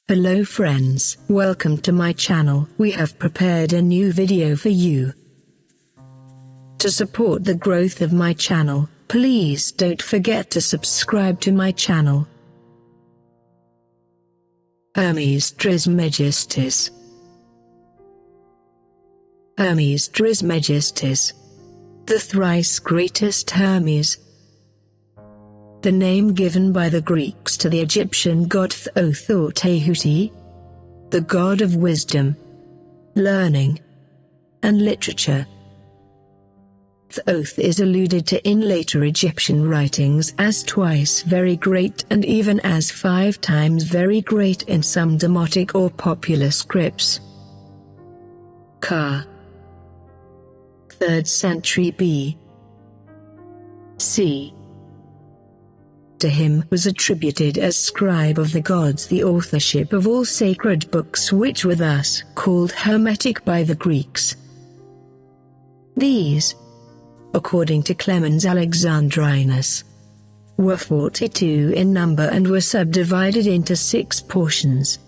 Hello friends, welcome to my channel. We have prepared a new video for you. To support the growth of my channel, please don't forget to subscribe to my channel. Hermes Trismegistus. Hermes Trismegistus, the thrice-greatest Hermes. The name given by the Greeks to the Egyptian god Thoth or Tehuti, the god of wisdom, learning, and literature. Thoth is alluded to in later Egyptian writings as twice very great and even as 5 times very great in some demotic or popular scripts. Ca. 3rd century B.C. To him was attributed as scribe of the gods the authorship of all sacred books which were thus called Hermetic by the Greeks. These, according to Clemens Alexandrinus, were 42 in number and were subdivided into 6 portions,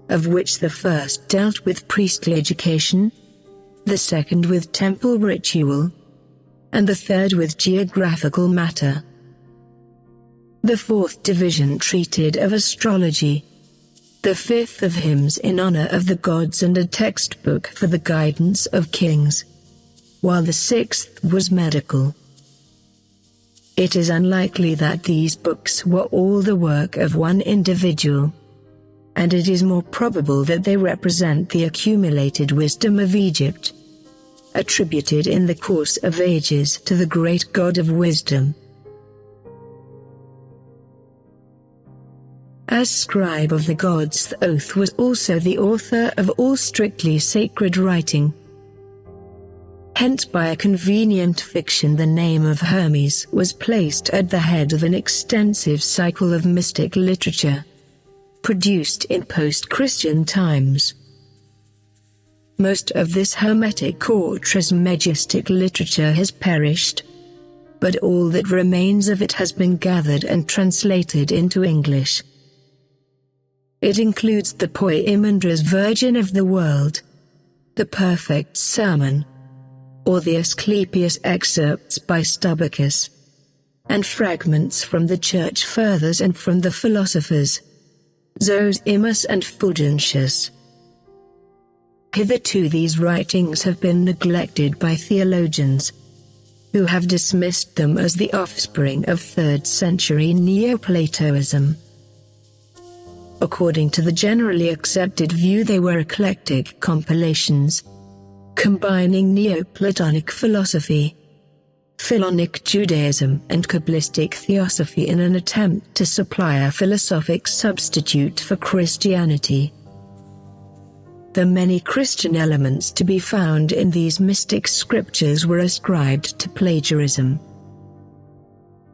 of which the first dealt with priestly education, the second with temple ritual, and the third with geographical matter. The 4th division treated of astrology, the 5th of hymns in honor of the gods and a textbook for the guidance of kings, while the 6th was medical. It is unlikely that these books were all the work of one individual, and it is more probable that they represent the accumulated wisdom of Egypt, attributed in the course of ages to the great god of wisdom. As scribe of the gods, Thoth was also the author of all strictly sacred writing. Hence, by a convenient fiction, the name of Hermes was placed at the head of an extensive cycle of mystic literature, produced in post-Christian times. Most of this Hermetic or Trismegistic literature has perished, but all that remains of it has been gathered and translated into English. It includes the Poimendra's Virgin of the World, the Perfect Sermon, or the Asclepius excerpts by Stubicus, and fragments from the Church Fathers and from the philosophers, Zosimus and Fulgentius. Hitherto these writings have been neglected by theologians, who have dismissed them as the offspring of 3rd century Neoplatoism. According to the generally accepted view, they were eclectic compilations, combining Neoplatonic philosophy, Philonic Judaism and Kabbalistic theosophy in an attempt to supply a philosophic substitute for Christianity. The many Christian elements to be found in these mystic scriptures were ascribed to plagiarism.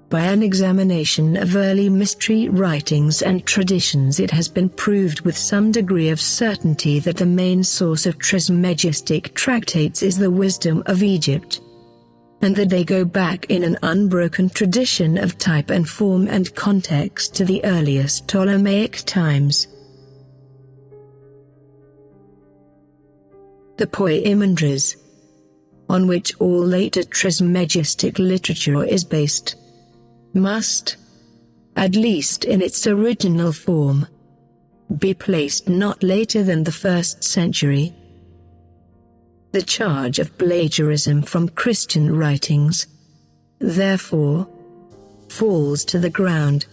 By an examination of early mystery writings and traditions, it has been proved with some degree of certainty that the main source of Trismegistic tractates is the wisdom of Egypt, and that they go back in an unbroken tradition of type and form and context to the earliest Ptolemaic times. The Poimandras, on which all later Trismegistic literature is based, must, at least in its original form, be placed not later than the 1st century. The charge of plagiarism from Christian writings, therefore, falls to the ground.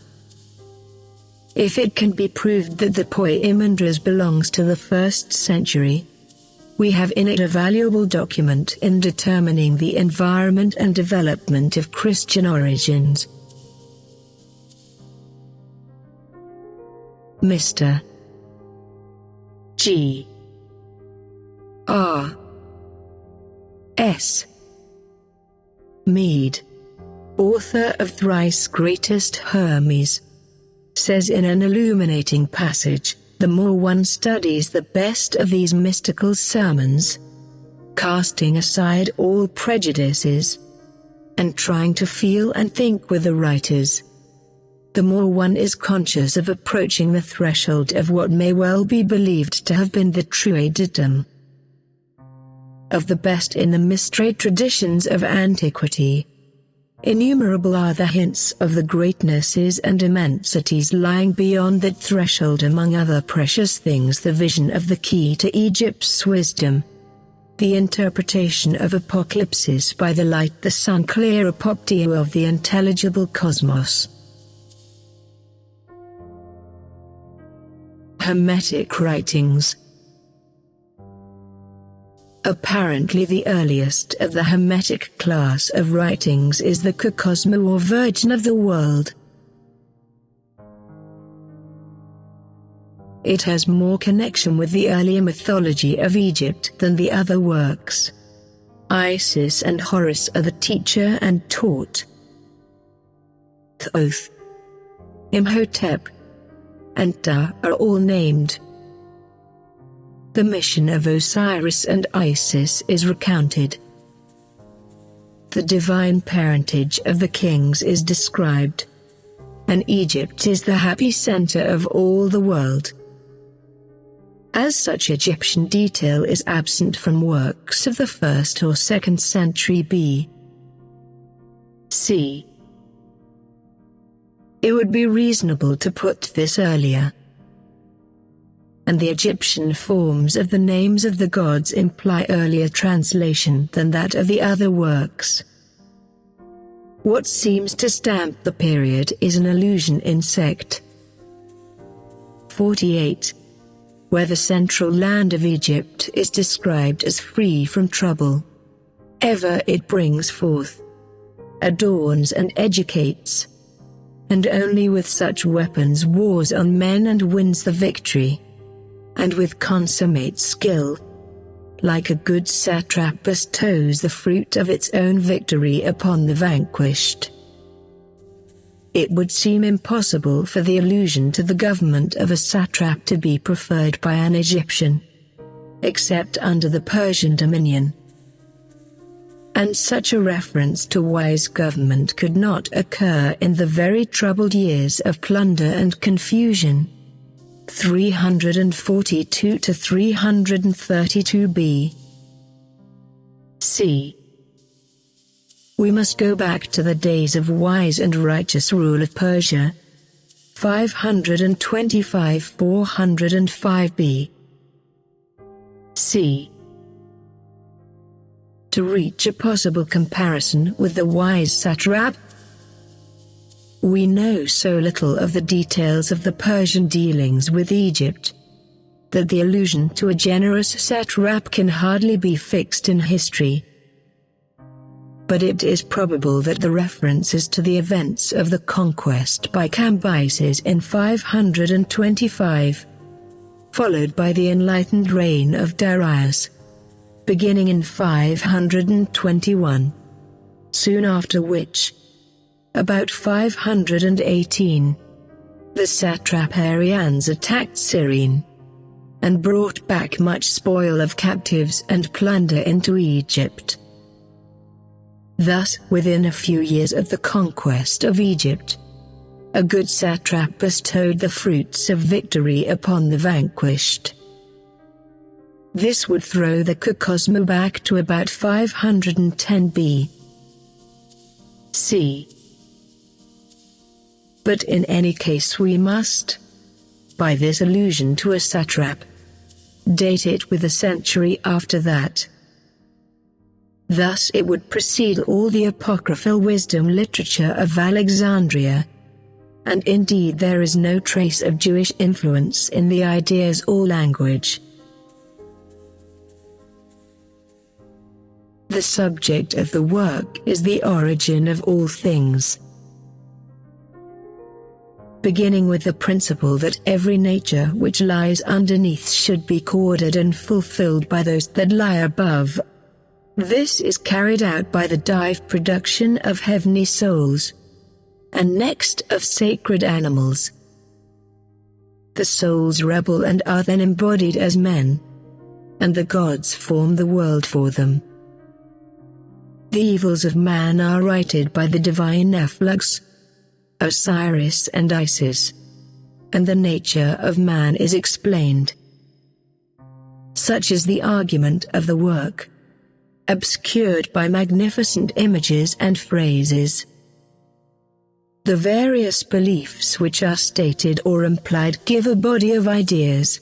If it can be proved that the Poimandras belongs to the 1st century, we have in it a valuable document in determining the environment and development of Christian origins. Mr. G. R. S. Mead, author of Thrice-Greatest Hermes, says in an illuminating passage, the more one studies the best of these mystical sermons, casting aside all prejudices, and trying to feel and think with the writers, the more one is conscious of approaching the threshold of what may well be believed to have been the true datum. Of the best in the mystery traditions of antiquity, innumerable are the hints of the greatnesses and immensities lying beyond that threshold. Among other precious things, the vision of the key to Egypt's wisdom, the interpretation of apocalypses by the light, the sun-clear apoptio of the intelligible cosmos. Hermetic writings. Apparently the earliest of the Hermetic class of writings is the Cosmo or Virgin of the World. It has more connection with the earlier mythology of Egypt than the other works. Isis and Horus are the teacher and taught. Thoth, Imhotep, and Ta are all named. The mission of Osiris and Isis is recounted. The divine parentage of the kings is described, and Egypt is the happy center of all the world. As such, Egyptian detail is absent from works of the 1st or 2nd century B.C. It would be reasonable to put this earlier, and the Egyptian forms of the names of the gods imply earlier translation than that of the other works. What seems to stamp the period is an allusion in Sect 48, where the central land of Egypt is described as free from trouble. Ever it brings forth, adorns and educates, and only with such weapons wars on men and wins the victory, and with consummate skill, like a good satrap bestows the fruit of its own victory upon the vanquished. It would seem impossible for the allusion to the government of a satrap to be preferred by an Egyptian, except under the Persian dominion. And such a reference to wise government could not occur in the very troubled years of plunder and confusion, 342 to 332 B.C. We must go back to the days of wise and righteous rule of Persia, 525–405 B.C. to reach a possible comparison with the wise satrap. We know so little of the details of the Persian dealings with Egypt, that the allusion to a generous satrap can hardly be fixed in history. But it is probable that the references to the events of the conquest by Cambyses in 525, followed by the enlightened reign of Darius, beginning in 521, soon after which, about 518, the satrap Arians attacked Cyrene, and brought back much spoil of captives and plunder into Egypt. Thus, within a few years of the conquest of Egypt, a good satrap bestowed the fruits of victory upon the vanquished. This would throw the Cosmo back to about 510 B.C. But in any case we must, by this allusion to a satrap, date it with a century after that. Thus it would precede all the apocryphal wisdom literature of Alexandria, and indeed there is no trace of Jewish influence in the ideas or language. The subject of the work is the origin of all things, beginning with the principle that every nature which lies underneath should be co-ordered and fulfilled by those that lie above. This is carried out by the dive production of heavenly souls, and next of sacred animals. The souls rebel and are then embodied as men, and the gods form the world for them. The evils of man are righted by the divine efflux, Osiris and Isis, and the nature of man is explained. Such is the argument of the work, obscured by magnificent images and phrases. The various beliefs which are stated or implied give a body of ideas,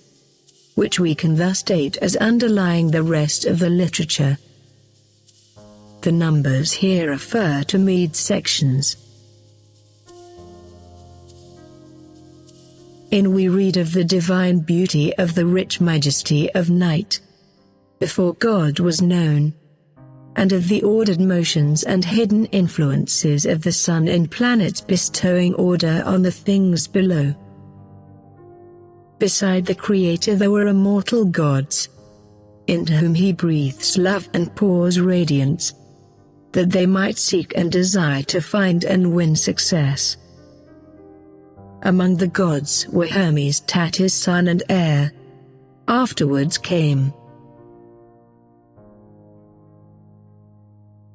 which we can thus state as underlying the rest of the literature. The numbers here refer to mid-sections. In we read of the divine beauty of the rich majesty of night, before God was known, and of the ordered motions and hidden influences of the sun and planets bestowing order on the things below. Beside the Creator there were immortal gods, into whom he breathes love and pours radiance, that they might seek and desire to find and win success. Among the gods were Hermes, his son and heir. Afterwards came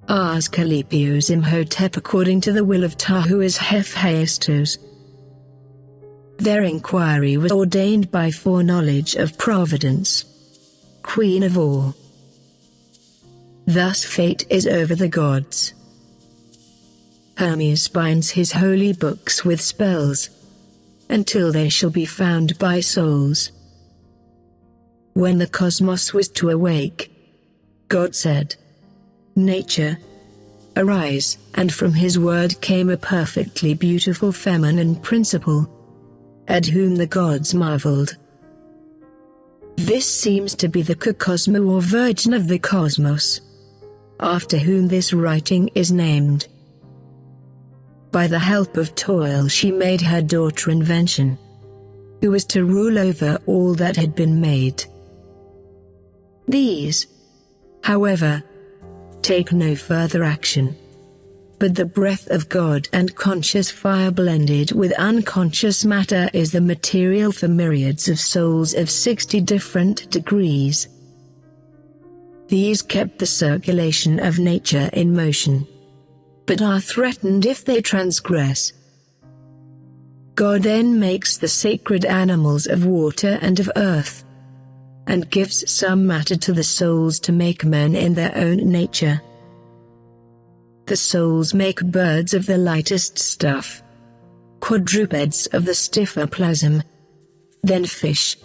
Asclepios Imhotep according to the will of Ptah, who is Hephaestus. Their inquiry was ordained by foreknowledge of Providence, Queen of all. Thus fate is over the gods. Hermes binds his holy books with spells, until they shall be found by souls. When the cosmos was to awake, God said, "Nature, arise," and from his word came a perfectly beautiful feminine principle, at whom the gods marveled. This seems to be the Cosmo or Virgin of the cosmos, after whom this writing is named. By the help of toil she made her daughter Invention, who was to rule over all that had been made. These, however, take no further action, but the breath of God and conscious fire blended with unconscious matter is the material for myriads of souls of 60 different degrees. These kept the circulation of nature in motion, but are threatened if they transgress. God then makes the sacred animals of water and of earth, and gives some matter to the souls to make men in their own nature. The souls make birds of the lightest stuff, quadrupeds of the stiffer plasm, then fish,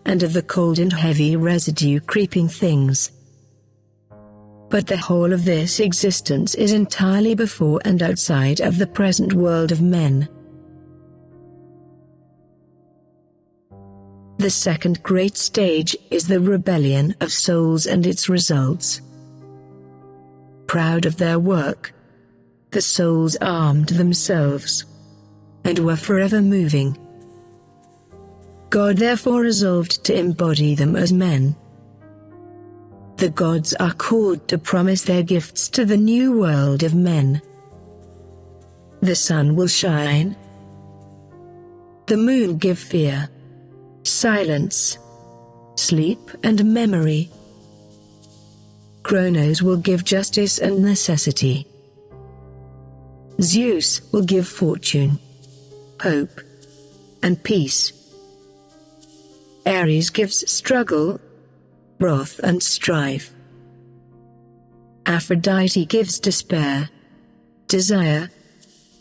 and of the cold and heavy residue creeping things. But the whole of this existence is entirely before and outside of the present world of men. The second great stage is the rebellion of souls and its results. Proud of their work, the souls armed themselves, and were forever moving. God therefore resolved to embody them as men. The gods are called to promise their gifts to the new world of men. The sun will shine, the moon give fear, silence, sleep and memory. Kronos will give justice and necessity. Zeus will give fortune, hope, and peace. Ares gives struggle, wrath and strife. Aphrodite gives despair, desire,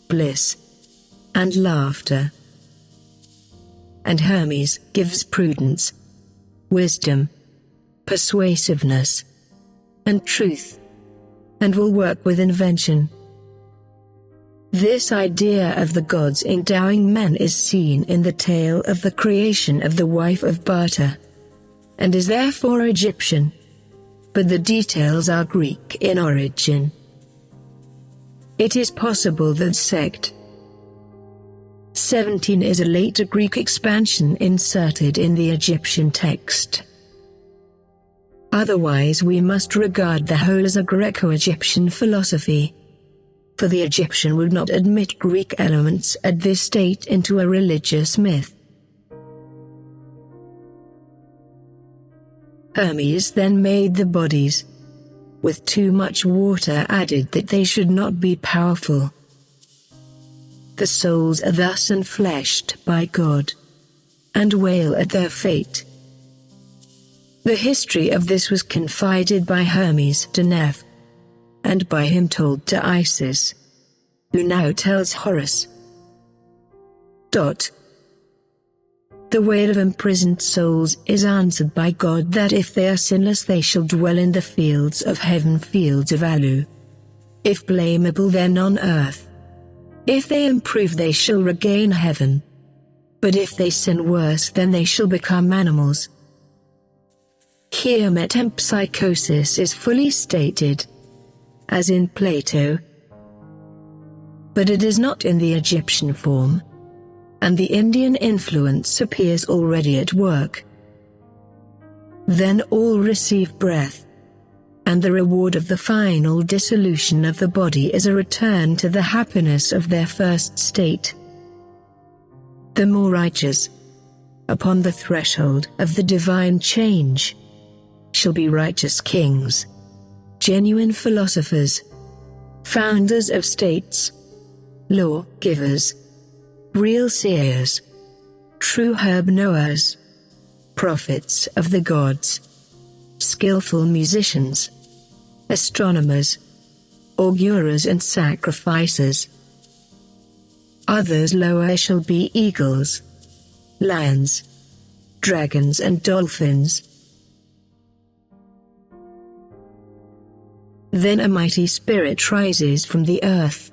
bliss, and laughter. And Hermes gives prudence, wisdom, persuasiveness, and truth, and will work with invention. This idea of the gods endowing men is seen in the tale of the creation of the wife of Bata, and is therefore Egyptian, but the details are Greek in origin. It is possible that sect 17 is a later Greek expansion inserted in the Egyptian text. Otherwise we must regard the whole as a Greco-Egyptian philosophy, for the Egyptian would not admit Greek elements at this state into a religious myth. Hermes then made the bodies, with too much water added that they should not be powerful. The souls are thus enfleshed by God, and wail at their fate. The history of this was confided by Hermes to Thoth, and by him told to Isis, who now tells Horus. The wail of imprisoned souls is answered by God that if they are sinless they shall dwell in the fields of heaven, fields of Alu. If blamable then on earth. If they improve they shall regain heaven. But if they sin worse then they shall become animals. Here metempsychosis is fully stated, as in Plato, but it is not in the Egyptian form, and the Indian influence appears already at work. Then all receive breath, and the reward of the final dissolution of the body is a return to the happiness of their first state. The more righteous, upon the threshold of the divine change, shall be righteous kings, genuine philosophers, founders of states, law-givers, real seers, true herb knowers, prophets of the gods, skillful musicians, astronomers, augurers and sacrificers. Others lower shall be eagles, lions, dragons and dolphins. Then a mighty spirit rises from the earth,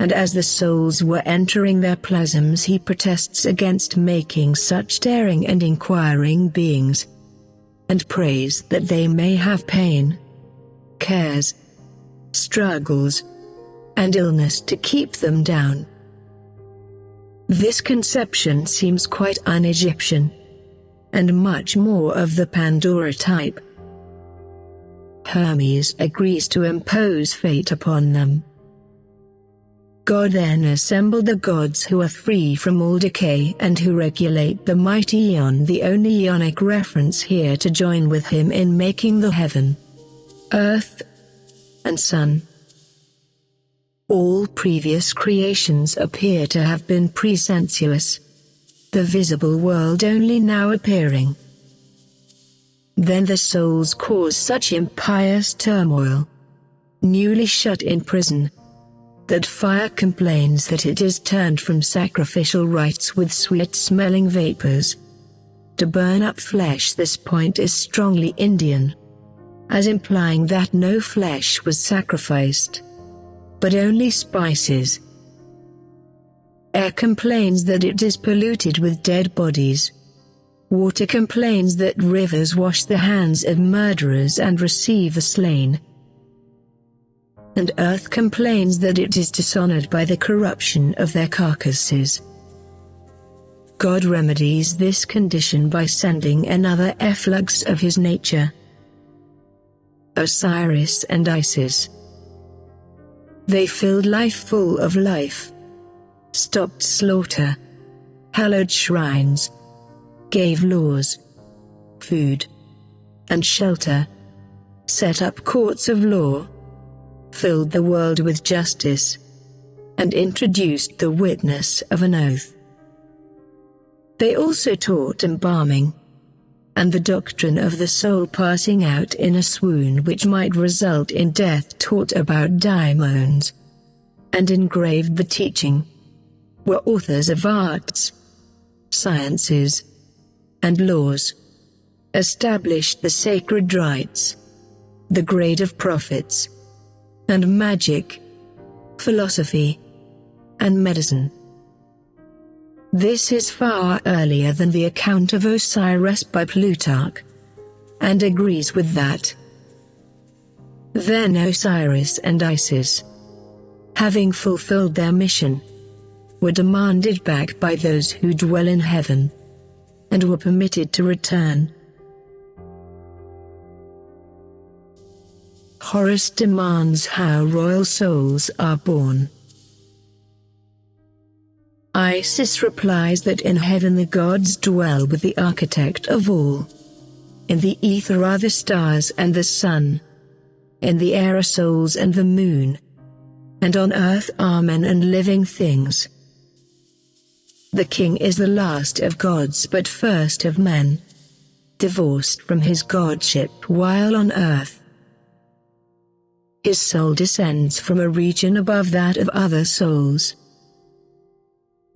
and as the souls were entering their plasms he protests against making such daring and inquiring beings, and prays that they may have pain, cares, struggles, and illness to keep them down. This conception seems quite un-Egyptian, and much more of the Pandora type. Hermes agrees to impose fate upon them. God then assembled the gods who are free from all decay and who regulate the mighty Aeon, the only Aeonic reference here, to join with him in making the heaven, earth, and sun. All previous creations appear to have been presensuous, the visible world only now appearing. Then the souls cause such impious turmoil, newly shut in prison, that fire complains that it is turned from sacrificial rites with sweet-smelling vapors to burn up flesh. This point is strongly Indian, as implying that no flesh was sacrificed, but only spices. Air complains that it is polluted with dead bodies. Water complains that rivers wash the hands of murderers and receive the slain. And earth complains that it is dishonored by the corruption of their carcasses. God remedies this condition by sending another efflux of his nature, Osiris and Isis. They filled life full of life, stopped slaughter, hallowed shrines, gave laws, food, and shelter, set up courts of law, filled the world with justice, and introduced the witness of an oath. They also taught embalming, and the doctrine of the soul passing out in a swoon which might result in death, taught about daimons, and engraved the teaching, were authors of arts, sciences, and laws, established the sacred rites, the grade of prophets, and magic, philosophy, and medicine. This is far earlier than the account of Osiris by Plutarch, and agrees with that. Then Osiris and Isis, having fulfilled their mission, were demanded back by those who dwell in heaven, and were permitted to return. Horus demands how royal souls are born. Isis replies that in heaven the gods dwell with the architect of all. In the ether are the stars and the sun. In the air are souls and the moon. And on earth are men and living things. The king is the last of gods but first of men, divorced from his godship while on earth. His soul descends from a region above that of other souls.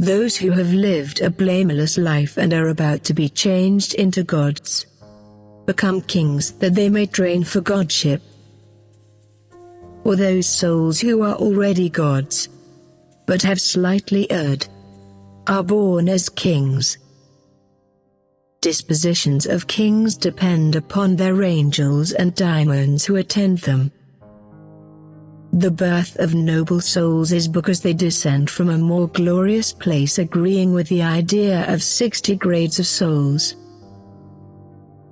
Those who have lived a blameless life and are about to be changed into gods become kings that they may train for godship. Or those souls who are already gods, but have slightly erred, are born as kings. Dispositions of kings depend upon their angels and daimons who attend them. The birth of noble souls is because they descend from a more glorious place, agreeing with the idea of 60 grades of souls.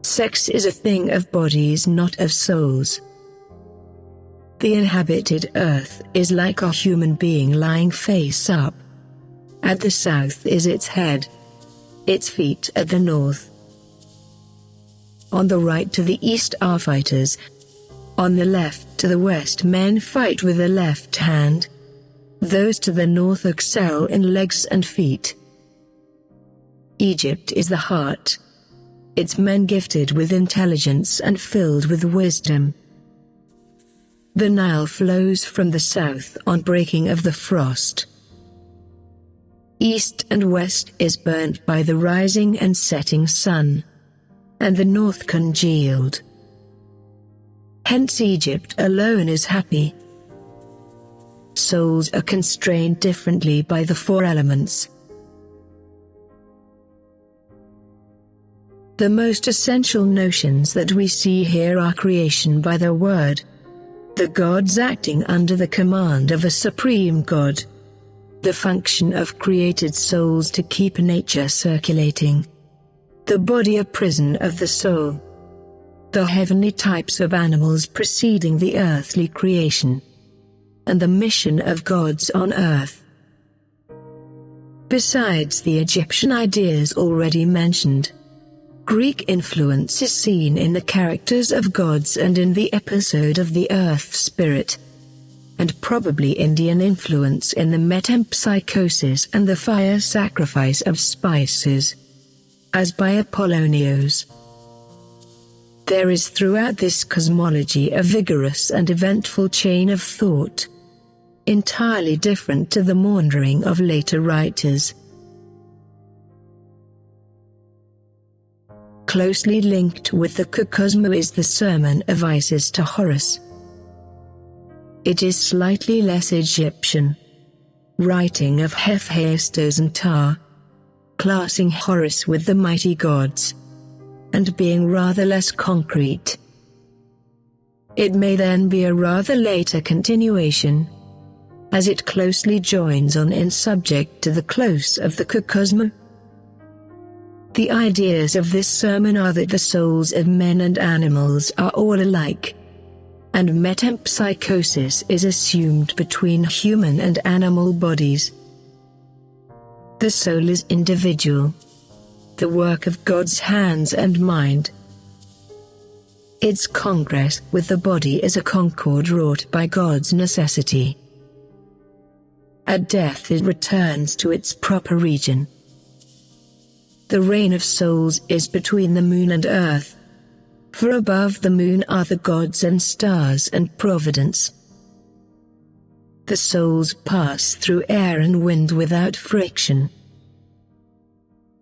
Sex is a thing of bodies, not of souls. The inhabited earth is like a human being lying face up. At the south is its head, its feet at the north. On the right to the east are fighters. On the left to the west men fight with the left hand. Those to the north excel in legs and feet. Egypt is the heart, its men gifted with intelligence and filled with wisdom. The Nile flows from the south on breaking of the frost. East and west is burnt by the rising and setting sun, and the north congealed. Hence Egypt alone is happy. Souls are constrained differently by the 4 elements. The most essential notions that we see here are creation by the word, the gods acting under the command of a supreme god, the function of created souls to keep nature circulating, the body a prison of the soul, the heavenly types of animals preceding the earthly creation, and the mission of gods on earth. Besides the Egyptian ideas already mentioned, Greek influence is seen in the characters of gods and in the episode of the earth spirit, and probably Indian influence in the metempsychosis and the fire sacrifice of spices, as by Apollonios. There is throughout this cosmology a vigorous and eventful chain of thought, entirely different to the maundering of later writers. Closely linked with the Cosmo is the Sermon of Isis to Horus. It is slightly less Egyptian, writing of Hephaestus and Ptah, classing Horus with the mighty gods, and being rather less concrete. It may then be a rather later continuation, as it closely joins on in subject to the close of the Cosmo. The ideas of this sermon are that the souls of men and animals are all alike, and metempsychosis is assumed between human and animal bodies. The soul is individual, the work of God's hands and mind. Its congress with the body is a concord wrought by God's necessity. At death it returns to its proper region. The reign of souls is between the moon and earth, for above the moon are the gods and stars and providence. The souls pass through air and wind without friction.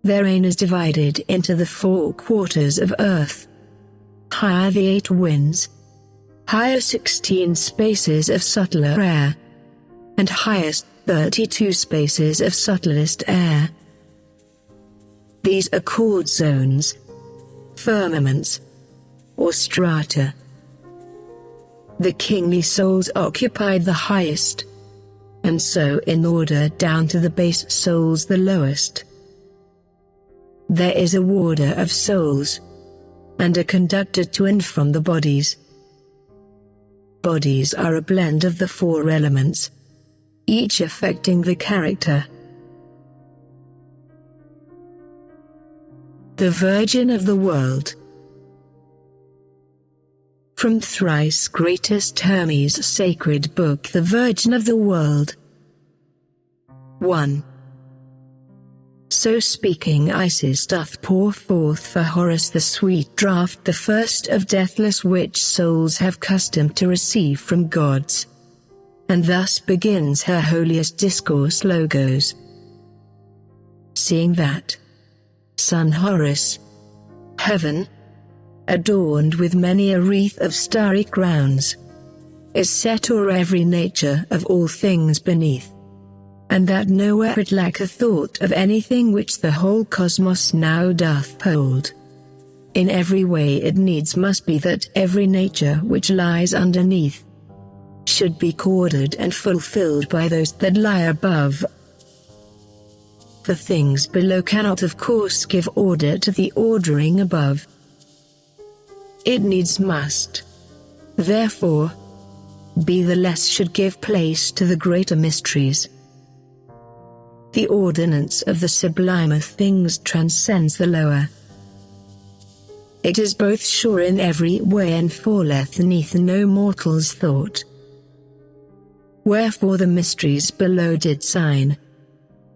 Their reign is divided into the 4 quarters of earth. Higher the 8 winds, higher 16 spaces of subtler air, and highest 32 spaces of subtlest air. These are called zones, firmaments, or strata. The kingly souls occupied the highest, and so in order down to the base souls the lowest. There is a warder of souls, and a conductor to and from the bodies. Bodies are a blend of the 4 elements, each affecting the character. The Virgin of the World. From Thrice-Greatest Hermes' sacred book, The Virgin of the World. 1. So speaking Isis doth pour forth for Horus the sweet draught, the first of deathless which souls have custom to receive from gods. And thus begins her holiest discourse Logos. Seeing that Sun Horus, heaven, adorned with many a wreath of starry crowns, is set o'er every nature of all things beneath, and that nowhere it lacketh thought of anything which the whole cosmos now doth hold. In every way it needs must be that every nature which lies underneath should be corded and fulfilled by those that lie above. The things below cannot of course give order to the ordering above. It needs must, therefore, be the less should give place to the greater mysteries. The ordinance of the sublimer things transcends the lower. It is both sure in every way and falleth neath no mortal's thought. Wherefore the mysteries below did sign,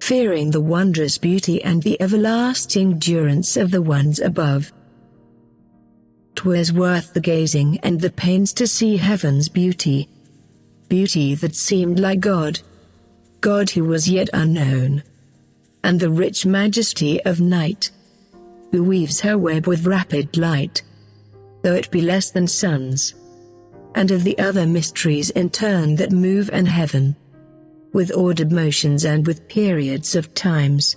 fearing the wondrous beauty and the everlasting durance of the ones above. 'Twas worth the gazing and the pains to see heaven's beauty, beauty that seemed like God, God who was yet unknown, and the rich majesty of night, who weaves her web with rapid light, though it be less than suns, and of the other mysteries in turn that move in heaven, with ordered motions and with periods of times,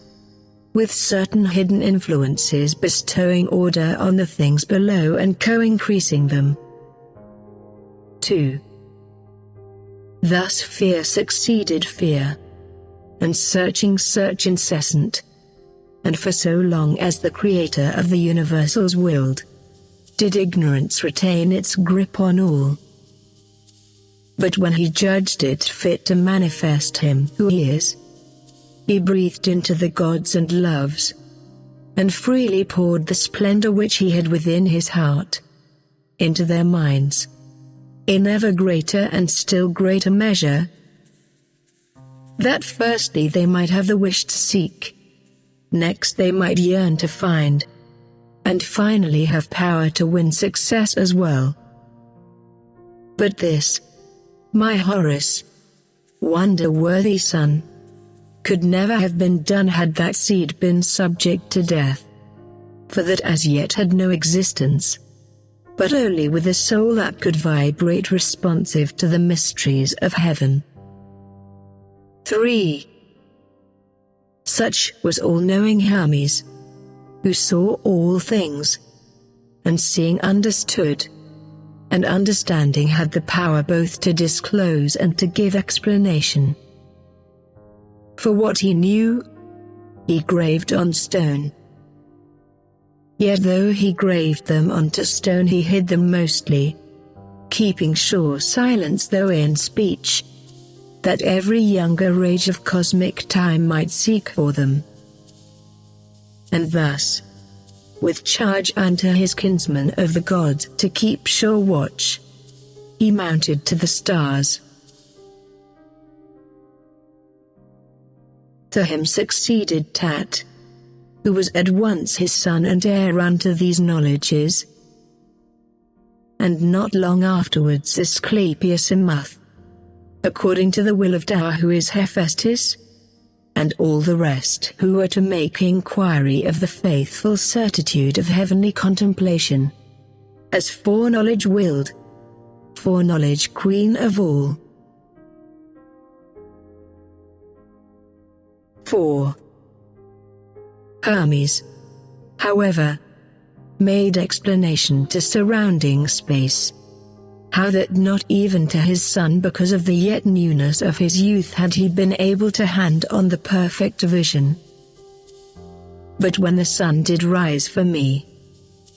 with certain hidden influences bestowing order on the things below and co-increasing them. 2. Thus fear succeeded fear, and searching search incessant, and for so long as the Creator of the universals willed, did ignorance retain its grip on all. But when he judged it fit to manifest him who he is, he breathed into the gods and loves, and freely poured the splendor which he had within his heart into their minds, in ever greater and still greater measure, that firstly they might have the wish to seek, next they might yearn to find, and finally have power to win success as well. But this, my Horus, wonder-worthy son, could never have been done had that seed been subject to death, for that as yet had no existence, but only with a soul that could vibrate responsive to the mysteries of heaven. 3. Such was all-knowing Hermes, who saw all things, and seeing understood, and understanding had the power both to disclose and to give explanation. For what he knew, he graved on stone. Yet though he graved them onto stone, he hid them mostly, keeping sure silence though in speech, that every younger age of cosmic time might seek for them. And thus, with charge unto his kinsmen of the gods to keep sure watch, he mounted to the stars. To him succeeded Tat, who was at once his son and heir unto these knowledges, and not long afterwards Asclepius Imuth, according to the will of Tao, who is Hephaestus, and all the rest who were to make inquiry of the faithful certitude of heavenly contemplation, as foreknowledge willed, foreknowledge queen of all. 4. Hermes, however, made explanation to surrounding space, how that not even to his son because of the yet newness of his youth had he been able to hand on the perfect vision. But when the sun did rise for me,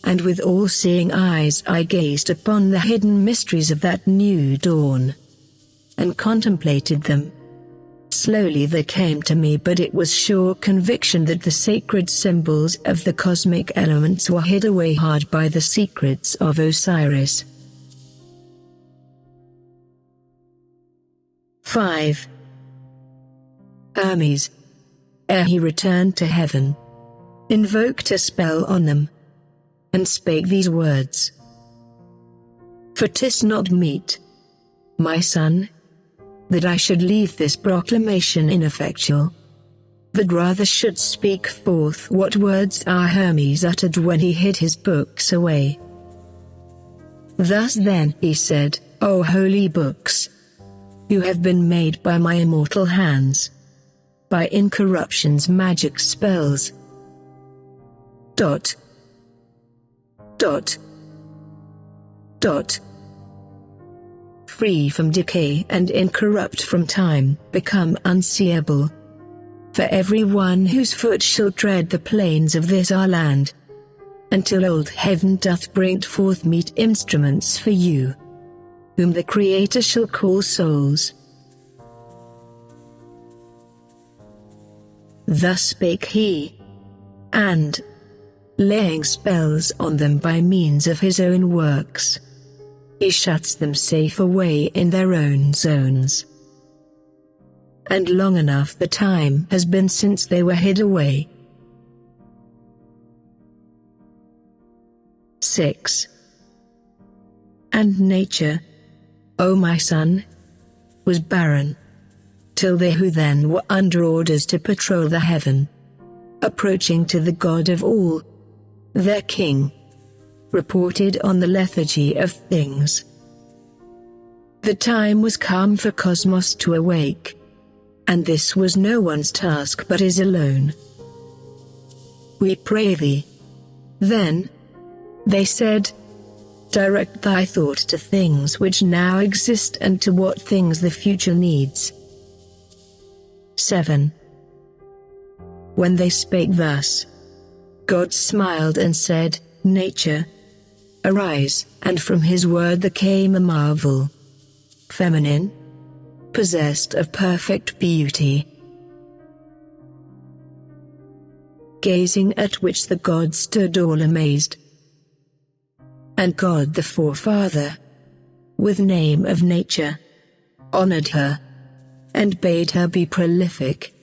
and with all-seeing eyes I gazed upon the hidden mysteries of that new dawn, and contemplated them, slowly they came to me, but it was sure conviction that the sacred symbols of the cosmic elements were hid away hard by the secrets of Osiris. 5. Hermes, ere he returned to heaven, invoked a spell on them, and spake these words: For 'tis not meet, my son, that I should leave this proclamation ineffectual, but rather should speak forth what words our Hermes uttered when he hid his books away. Thus then he said, O holy books, who have been made by my immortal hands, by incorruption's magic spells. Dot. Dot. Dot. Free from decay and incorrupt from time, become unseeable. For every one whose foot shall tread the plains of this our land, until old heaven doth bring forth meet instruments for you, whom the Creator shall call souls. Thus spake he, and, laying spells on them by means of his own works, he shuts them safe away in their own zones. And long enough the time has been since they were hid away. 6. And nature, O my son, was barren, till they who then were under orders to patrol the heaven, approaching to the God of all, their king, reported on the lethargy of things. The time was come for cosmos to awake, and this was no one's task but his alone. We pray thee, then, they said, direct thy thought to things which now exist and to what things the future needs. 7. When they spake thus, God smiled and said, Nature, arise, and from his word there came a marvel, feminine, possessed of perfect beauty, gazing at which the gods stood all amazed. And God the Forefather, with name of nature, honored her, and bade her be prolific.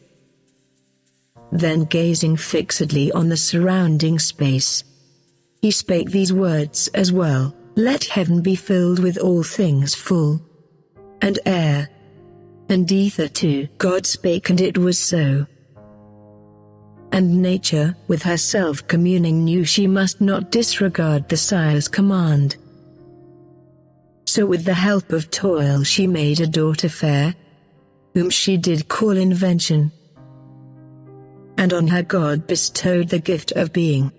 Then gazing fixedly on the surrounding space, he spake these words as well, Let heaven be filled with all things full, and air, and ether too. God spake and it was so. And nature, with herself communing, knew she must not disregard the sire's command. So with the help of toil she made a daughter fair, whom she did call Invention. And on her God bestowed the gift of being.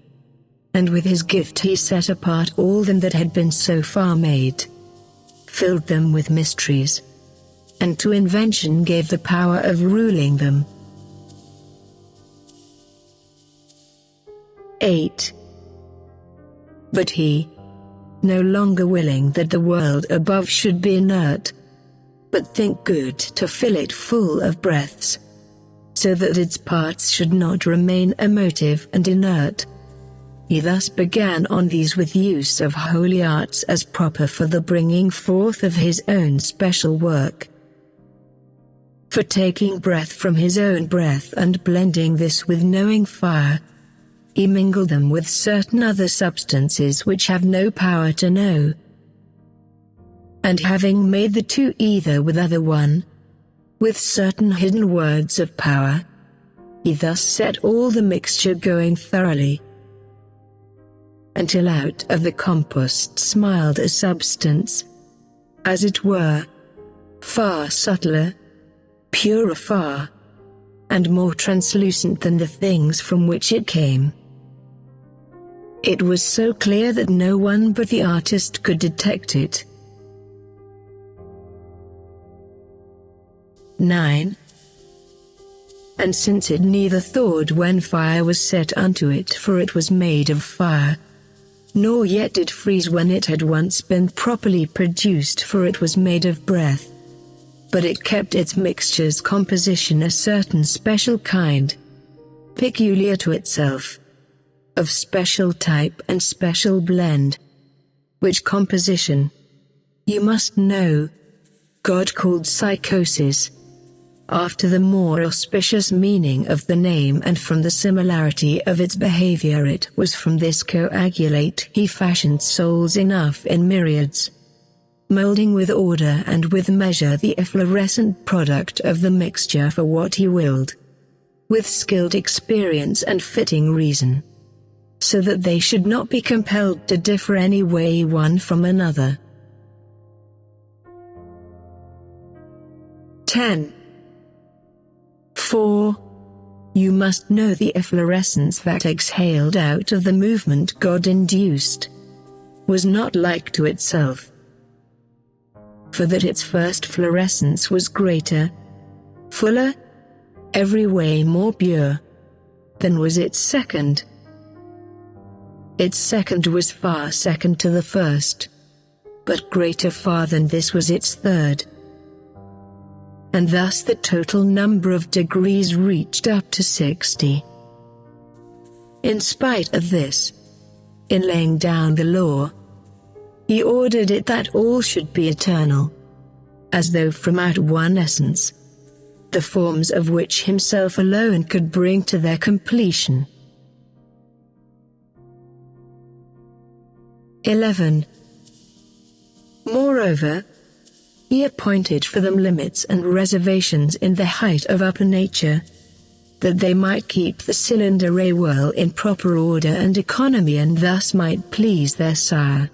And with his gift he set apart all them that had been so far made, filled them with mysteries, and to Invention gave the power of ruling them. 8. But he, no longer willing that the world above should be inert, but think good to fill it full of breaths, so that its parts should not remain emotive and inert, he thus began on these with use of holy arts as proper for the bringing forth of his own special work. For taking breath from his own breath and blending this with knowing fire, he mingled them with certain other substances which have no power to know. And having made the two either with other one, with certain hidden words of power, he thus set all the mixture going thoroughly, until out of the compost smiled a substance, as it were, far subtler, purer far, and more translucent than the things from which it came. It was so clear that no one but the artist could detect it. 9. And since it neither thawed when fire was set unto it, for it was made of fire, nor yet did freeze when it had once been properly produced, for it was made of breath, but it kept its mixture's composition a certain special kind, peculiar to itself, of special type and special blend, which composition, you must know, God called psychosis, after the more auspicious meaning of the name and from the similarity of its behavior. It was from this coagulate he fashioned souls enough in myriads, molding with order and with measure the efflorescent product of the mixture for what he willed, with skilled experience and fitting reason, so that they should not be compelled to differ any way one from another. 10. For you must know the efflorescence that exhaled out of the movement God induced was not like to itself, for that its first fluorescence was greater, fuller, every way more pure, than was its second. Its second was far second to the first, but greater far than this was its third. And thus the total number of degrees reached up to 60. In spite of this, in laying down the law, he ordered it that all should be eternal, as though from out one essence, the forms of which himself alone could bring to their completion. 11. Moreover, he appointed for them limits and reservations in the height of upper nature, that they might keep the cylindere whirl in proper order and economy, and thus might please their sire.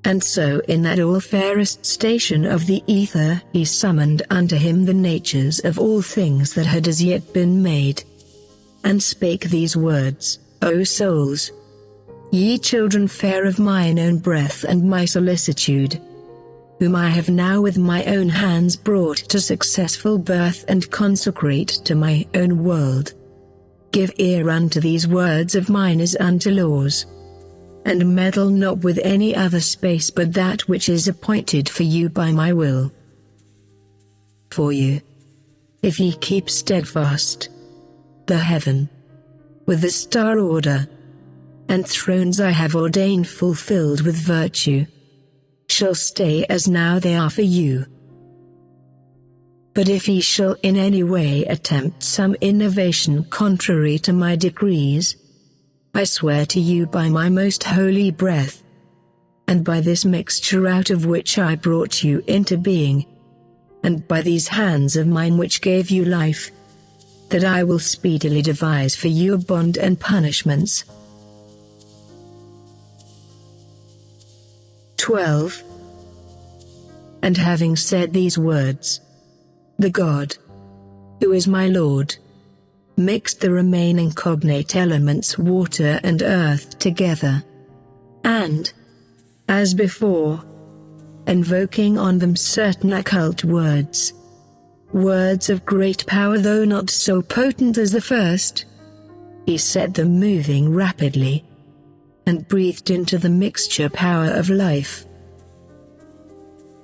And so in that all fairest station of the ether he summoned unto him the natures of all things that had as yet been made, and spake these words, O souls, ye children fair of mine own breath and my solicitude, whom I have now with my own hands brought to successful birth and consecrate to my own world. Give ear unto these words of mine as unto laws, and meddle not with any other space but that which is appointed for you by my will. For you, if ye keep steadfast the heaven, with the star order, and thrones I have ordained fulfilled with virtue, shall stay as now they are for you. But if ye shall in any way attempt some innovation contrary to my decrees, I swear to you by my most holy breath, and by this mixture out of which I brought you into being, and by these hands of mine which gave you life, that I will speedily devise for you a bond and punishments. 12. And having said these words, the God, who is my Lord, mixed the remaining cognate elements water and earth together, and, as before, invoking on them certain occult words, words of great power though not so potent as the first, he set them moving rapidly, and breathed into the mixture power of life.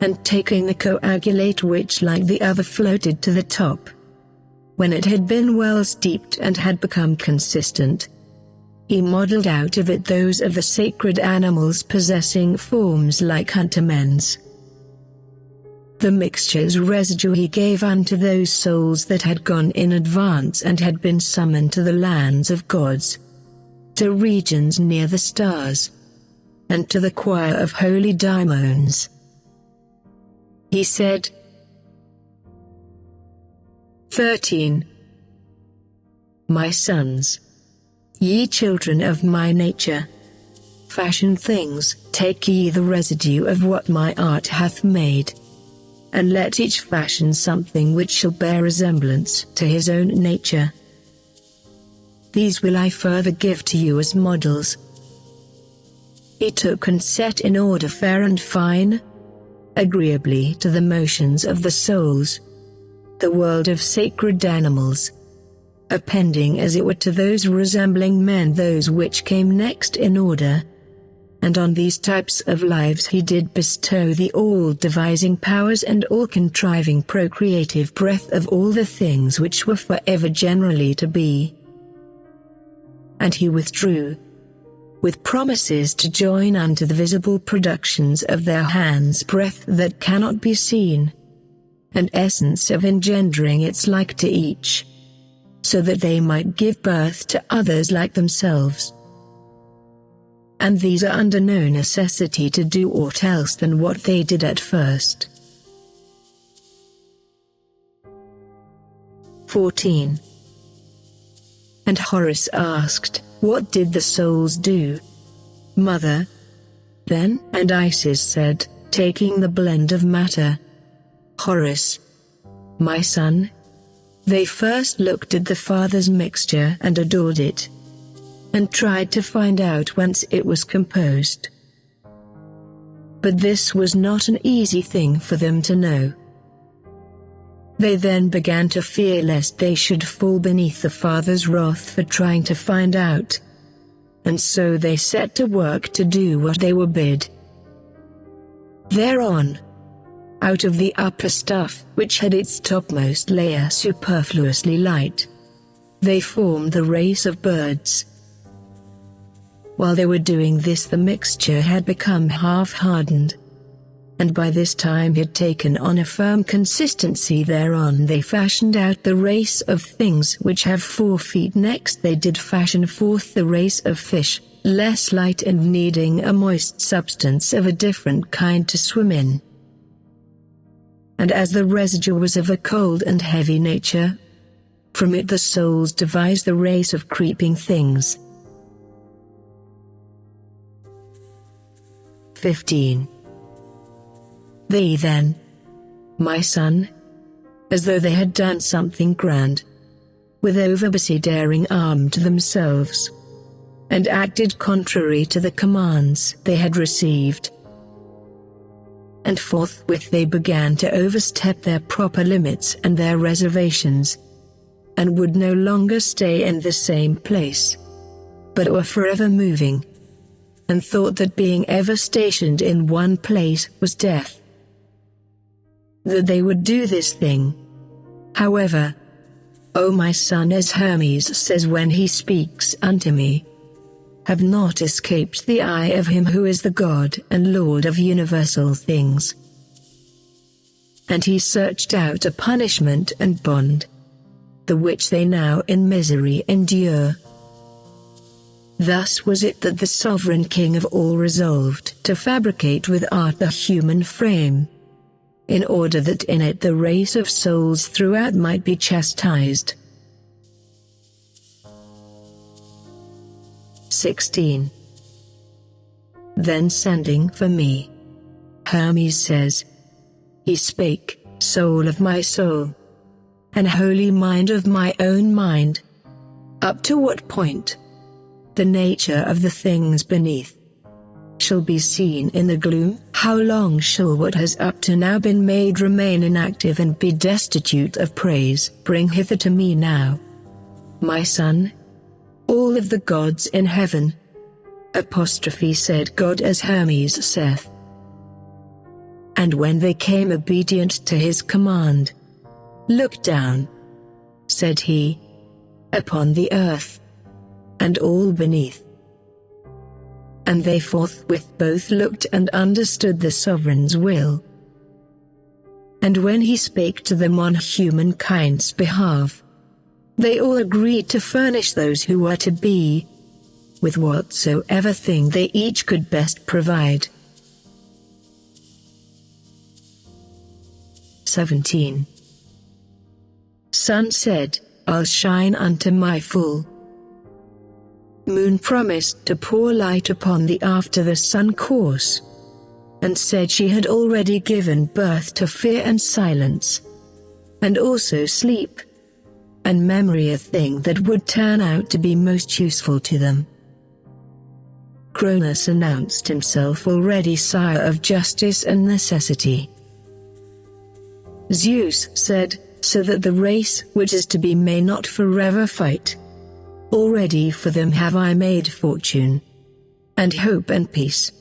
And taking the coagulate which like the other floated to the top, when it had been well steeped and had become consistent, he modelled out of it those of the sacred animals possessing forms like unto men's. The mixture's residue he gave unto those souls that had gone in advance and had been summoned to the lands of gods, to regions near the stars, and to the choir of holy daimons. He said, 13. My sons, ye children of my nature, fashion things, take ye the residue of what my art hath made, and let each fashion something which shall bear resemblance to his own nature. These will I further give to you as models. He took and set in order fair and fine, agreeably to the motions of the souls, the world of sacred animals, appending as it were to those resembling men those which came next in order, and on these types of lives he did bestow the all-devising powers and all-contriving procreative breath of all the things which were forever generally to be. And he withdrew, with promises to join unto the visible productions of their hands breath that cannot be seen, and essence of engendering its like to each, so that they might give birth to others like themselves. And these are under no necessity to do aught else than what they did at first. 14. And Horus asked, "What did the souls do, Mother?" Then, and Isis said, taking the blend of matter, "Horus, my son, they first looked at the Father's mixture and adored it, and tried to find out whence it was composed. But this was not an easy thing for them to know. They then began to fear lest they should fall beneath the Father's wrath for trying to find out, and so they set to work to do what they were bid. Thereon, out of the upper stuff, which had its topmost layer superfluously light, they formed the race of birds. While they were doing this, the mixture had become half-hardened, and by this time had taken on a firm consistency. Thereon they fashioned out the race of things which have 4 feet. Next they did fashion forth the race of fish, less light and needing a moist substance of a different kind to swim in. And as the residue was of a cold and heavy nature, from it the souls devised the race of creeping things. 15. They then, my son, as though they had done something grand, with overbusy daring armed themselves, and acted contrary to the commands they had received. And forthwith they began to overstep their proper limits and their reservations, and would no longer stay in the same place, but were forever moving, and thought that being ever stationed in one place was death. That they would do this thing, however, O my son, as Hermes says when he speaks unto me, have not escaped the eye of him who is the God and Lord of universal things. And he searched out a punishment and bond, the which they now in misery endure. Thus was it that the sovereign king of all resolved to fabricate with art the human frame, in order that in it the race of souls throughout might be chastised. 16. Then sending for me, Hermes says, he spake, soul of my soul, and holy mind of my own mind, up to what point the nature of the things beneath shall be seen in the gloom? How long shall what has up to now been made remain inactive and be destitute of praise? Bring hither to me now, my son, all of the gods in heaven. Apostrophe said God as Hermes saith. And when they came obedient to his command, look down, said he, upon the earth, and all beneath. And they forthwith both looked and understood the sovereign's will. And when he spake to them on humankind's behalf, they all agreed to furnish those who were to be, with whatsoever thing they each could best provide. 17. Sun said, I'll shine unto my full. Moon promised to pour light upon thee after the sun course, and said she had already given birth to fear and silence, and also sleep, and memory, a thing that would turn out to be most useful to them. Cronus announced himself already sire of justice and necessity. Zeus said, so that the race which is to be may not forever fight. Already for them have I made fortune, and hope and peace.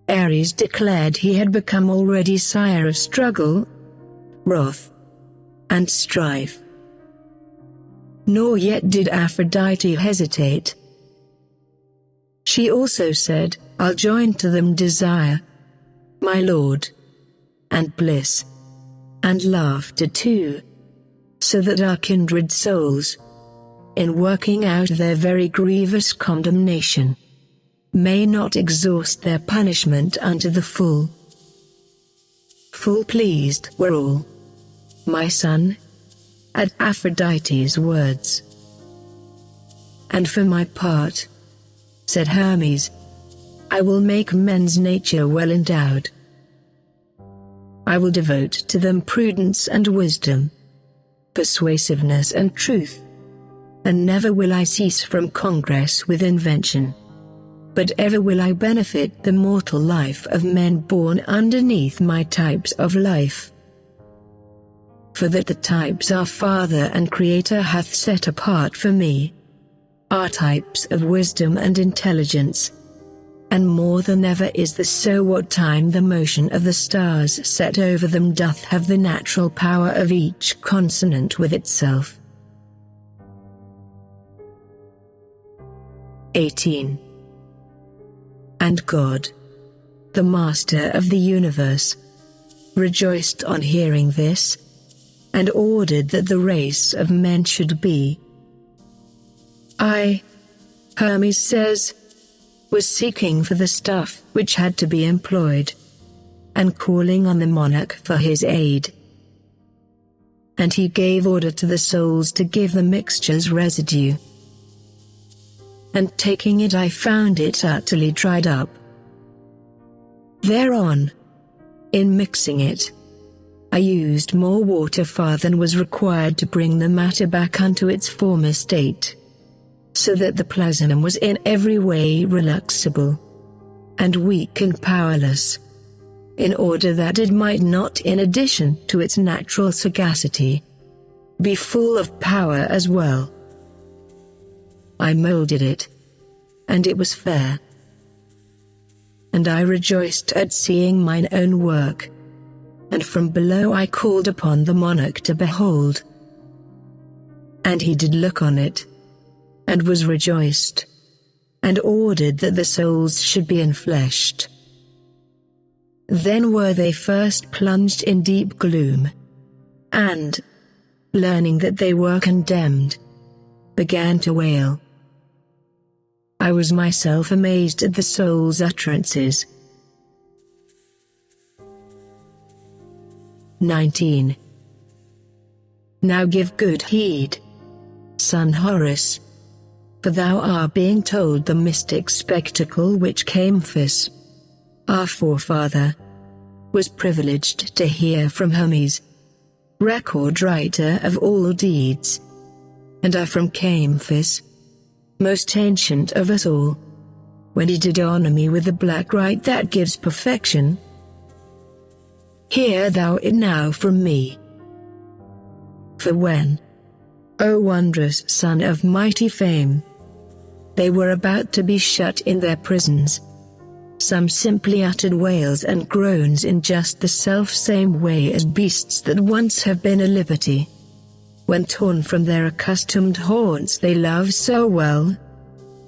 Ares declared he had become already sire of struggle, wrath, and strife. Nor yet did Aphrodite hesitate. She also said, I'll join to them desire, my lord, and bliss, and laughter too, so that our kindred souls, in working out their very grievous condemnation, may not exhaust their punishment unto the full. Full pleased were all, my son, at Aphrodite's words. And for my part, said Hermes, I will make men's nature well endowed. I will devote to them prudence and wisdom, persuasiveness and truth, and never will I cease from congress with invention, but ever will I benefit the mortal life of men born underneath my types of life. For that the types our Father and Creator hath set apart for me, are types of wisdom and intelligence, and more than ever is the so what time the motion of the stars set over them doth have the natural power of each consonant with itself. 18. And God, the Master of the universe, rejoiced on hearing this, and ordered that the race of men should be. I, Hermes says, was seeking for the stuff which had to be employed, and calling on the monarch for his aid. And he gave order to the souls to give the mixture's residue. And taking it I found it utterly dried up. Thereon, in mixing it, I used more water far than was required to bring the matter back unto its former state, so that the plasmon was in every way reluxible, and weak and powerless, in order that it might not, in addition to its natural sagacity, be full of power as well. I molded it, and it was fair. And I rejoiced at seeing mine own work, and from below I called upon the monarch to behold. And he did look on it, and was rejoiced, and ordered that the souls should be enfleshed. Then were they first plunged in deep gloom, and, learning that they were condemned, began to wail. I was myself amazed at the soul's utterances. 19. Now give good heed, son Horus, for thou art being told the mystic spectacle which Maximus, our forefather, was privileged to hear from Hermes, record writer of all deeds, and I from Maximus, most ancient of us all, when he did honor me with the black rite that gives perfection. Hear thou it now from me. For when, O wondrous son of mighty fame, they were about to be shut in their prisons, some simply uttered wails and groans in just the self-same way as beasts that once have been at liberty, when torn from their accustomed haunts they love so well,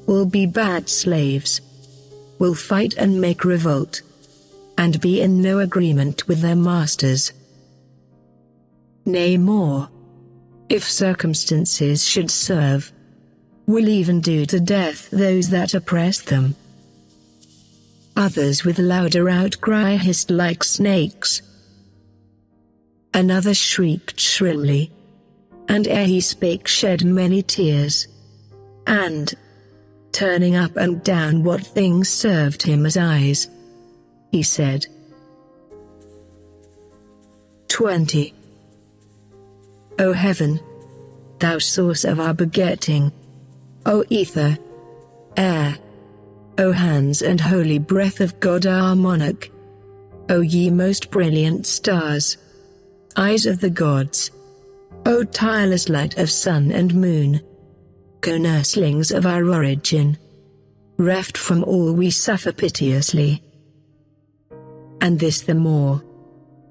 will be bad slaves, will fight and make revolt, and be in no agreement with their masters. Nay more, if circumstances should serve, will even do to death those that oppress them. Others with louder outcry hissed like snakes. Another shrieked shrilly, and ere he spake shed many tears, and, turning up and down what things served him as eyes, he said. 20. O heaven, thou source of our begetting, O ether, air, O hands and holy breath of God our monarch, O ye most brilliant stars, eyes of the gods, O tireless light of sun and moon, co-nurslings of our origin, reft from all we suffer piteously. And this the more,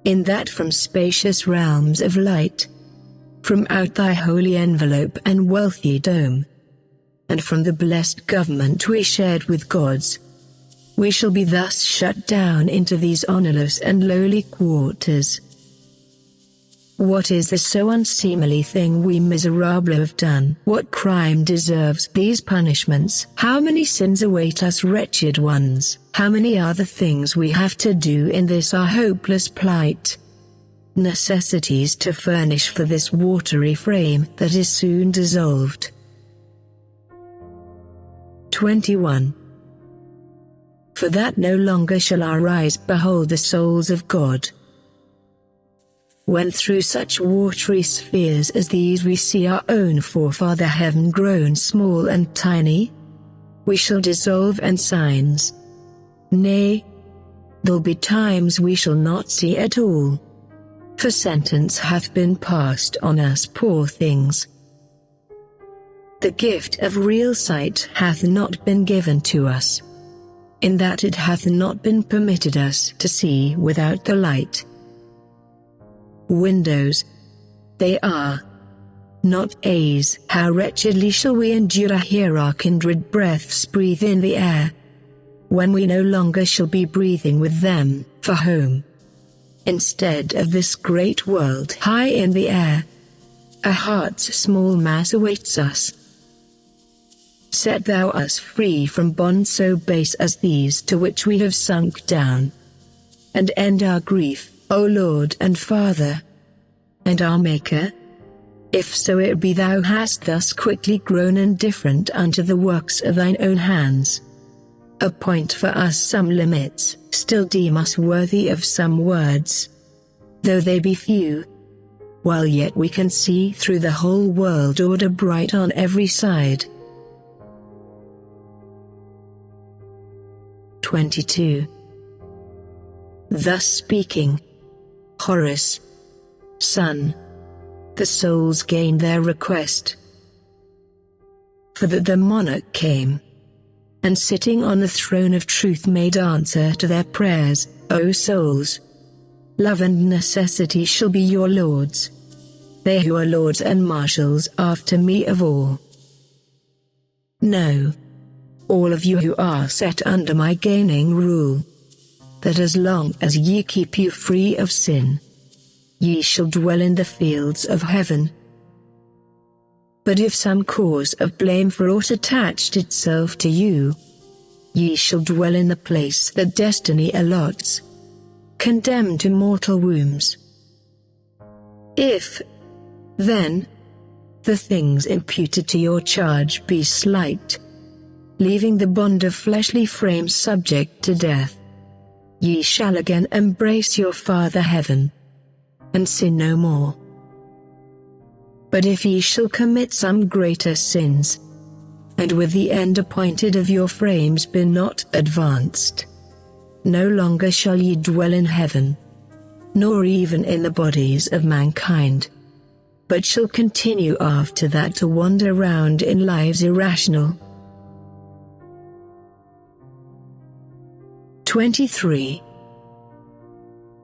in that from spacious realms of light, from out thy holy envelope and wealthy dome, and from the blessed government we shared with gods, we shall be thus shut down into these honorless and lowly quarters. What is the so unseemly thing we miserable have done? What crime deserves these punishments? How many sins await us wretched ones? How many are the things we have to do in this our hopeless plight? Necessities to furnish for this watery frame that is soon dissolved. 21. For that no longer shall our eyes behold the souls of God. When through such watery spheres as these we see our own forefather heaven grown small and tiny, we shall dissolve and signs. Nay, there'll be times we shall not see at all. For sentence hath been passed on us poor things. The gift of real sight hath not been given to us, in that it hath not been permitted us to see without the light. Windows, they are, not A's. How wretchedly shall we endure here our kindred breaths breathe in the air, when we no longer shall be breathing with them for home. Instead of this great world high in the air, a heart's small mass awaits us. Set thou us free from bonds so base as these to which we have sunk down, and end our grief, O Lord and Father, and our Maker, if so it be thou hast thus quickly grown indifferent unto the works of thine own hands. Appoint for us some limits, still deem us worthy of some words, though they be few, while yet we can see through the whole world order bright on every side. 22. Thus speaking, Horus, Sun, the souls gained their request. For that the monarch came, and sitting on the throne of truth made answer to their prayers, O souls, love and necessity shall be your lords, they who are lords and marshals after me of all. Know, all of you who are set under my gaining rule, that as long as ye keep you free of sin, ye shall dwell in the fields of heaven. But if some cause of blame for aught attached itself to you, ye shall dwell in the place that destiny allots, condemned to mortal wombs. If, then, the things imputed to your charge be slight, leaving the bond of fleshly frame subject to death, ye shall again embrace your Father Heaven, and sin no more. But if ye shall commit some greater sins, and with the end appointed of your frames be not advanced, no longer shall ye dwell in heaven, nor even in the bodies of mankind, but shall continue after that to wander round in lives irrational. 23.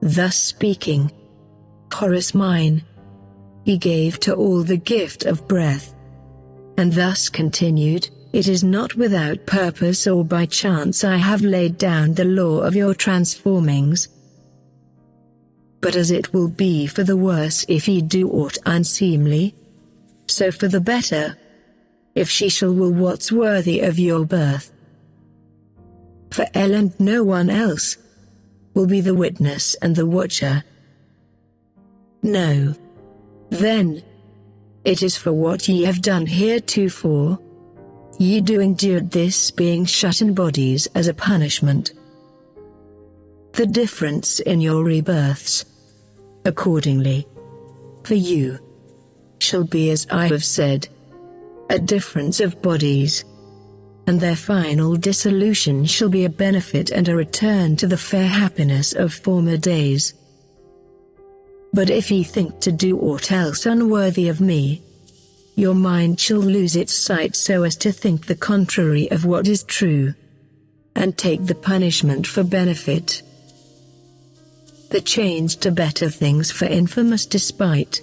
Thus speaking, Horus mine, he gave to all the gift of breath, and thus continued, it is not without purpose or by chance I have laid down the law of your transformings, but as it will be for the worse if ye do aught unseemly, so for the better, if she shall will what's worthy of your birth. For Elle and no one else will be the witness and the watcher. No, then, it is for what ye have done heretofore, ye do endured this being shut in bodies as a punishment. The difference in your rebirths, accordingly, for you, shall be as I have said, a difference of bodies, and their final dissolution shall be a benefit and a return to the fair happiness of former days. But if ye think to do aught else unworthy of me, your mind shall lose its sight so as to think the contrary of what is true, and take the punishment for benefit. The change to better things for infamous despite.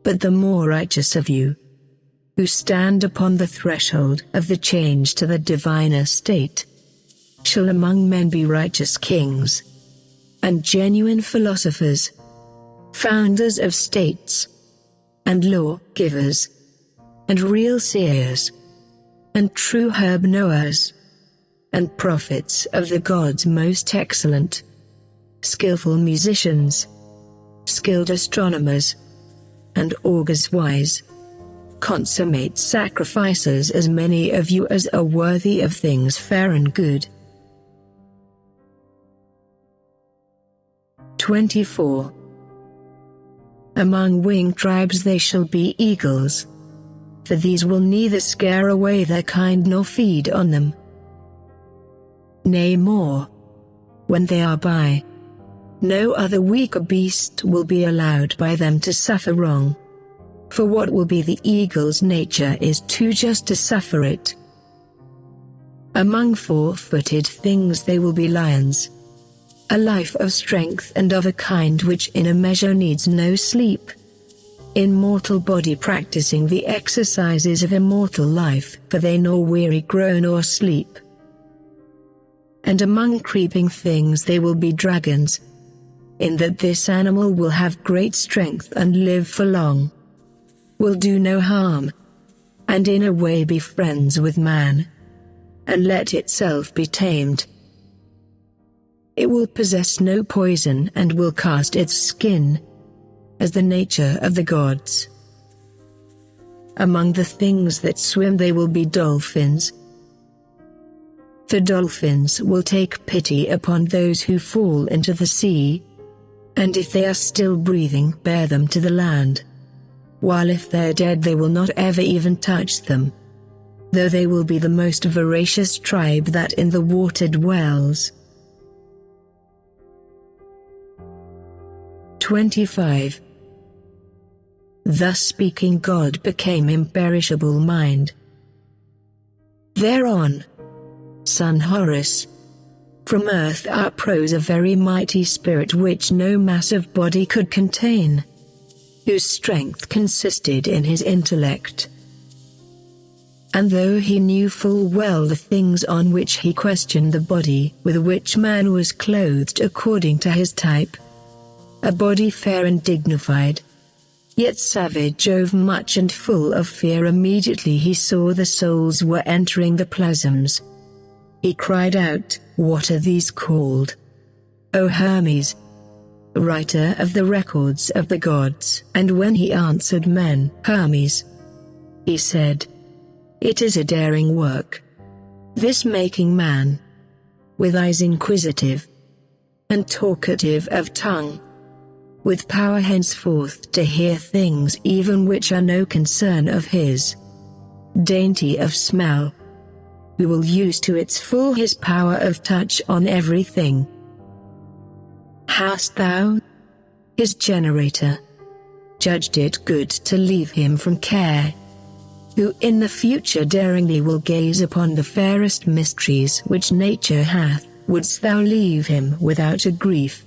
But the more righteous of you, who stand upon the threshold of the change to the diviner state, shall among men be righteous kings, and genuine philosophers, founders of states, and law-givers, and real seers, and true herb knowers, and prophets of the gods most excellent, skillful musicians, skilled astronomers, and augurs wise. Consummate sacrificers, as many of you as are worthy of things fair and good. 24. Among winged tribes they shall be eagles, for these will neither scare away their kind nor feed on them. Nay more, when they are by, no other weaker beast will be allowed by them to suffer wrong. For what will be the eagle's nature is too just to suffer it. Among four-footed things they will be lions, a life of strength and of a kind which in a measure needs no sleep. In mortal body practicing the exercises of immortal life, for they nor weary grow nor sleep. And among creeping things they will be dragons, in that this animal will have great strength and live for long, will do no harm, and in a way be friends with man, and let itself be tamed. It will possess no poison and will cast its skin, as the nature of the gods. Among the things that swim they will be dolphins, for dolphins will take pity upon those who fall into the sea, and if they are still breathing bear them to the land, while if they're dead they will not ever even touch them, though they will be the most voracious tribe that in the water dwells. 25. Thus speaking God became imperishable mind. Thereon, son Horus, from earth uprose a very mighty spirit which no mass of body could contain, whose strength consisted in his intellect. And though he knew full well the things on which he questioned the body with which man was clothed according to his type, a body fair and dignified, yet savage overmuch and full of fear, immediately he saw the souls were entering the plasms. He cried out, "What are these called, O Hermes, writer of the records of the gods?" And when he answered men, Hermes, he said, "It is a daring work, this making man, with eyes inquisitive, and talkative of tongue, with power henceforth to hear things even which are no concern of his, dainty of smell, who will use to its full his power of touch on everything. Hast thou, his generator, judged it good to leave him from care, who in the future daringly will gaze upon the fairest mysteries which nature hath? Wouldst thou leave him without a grief,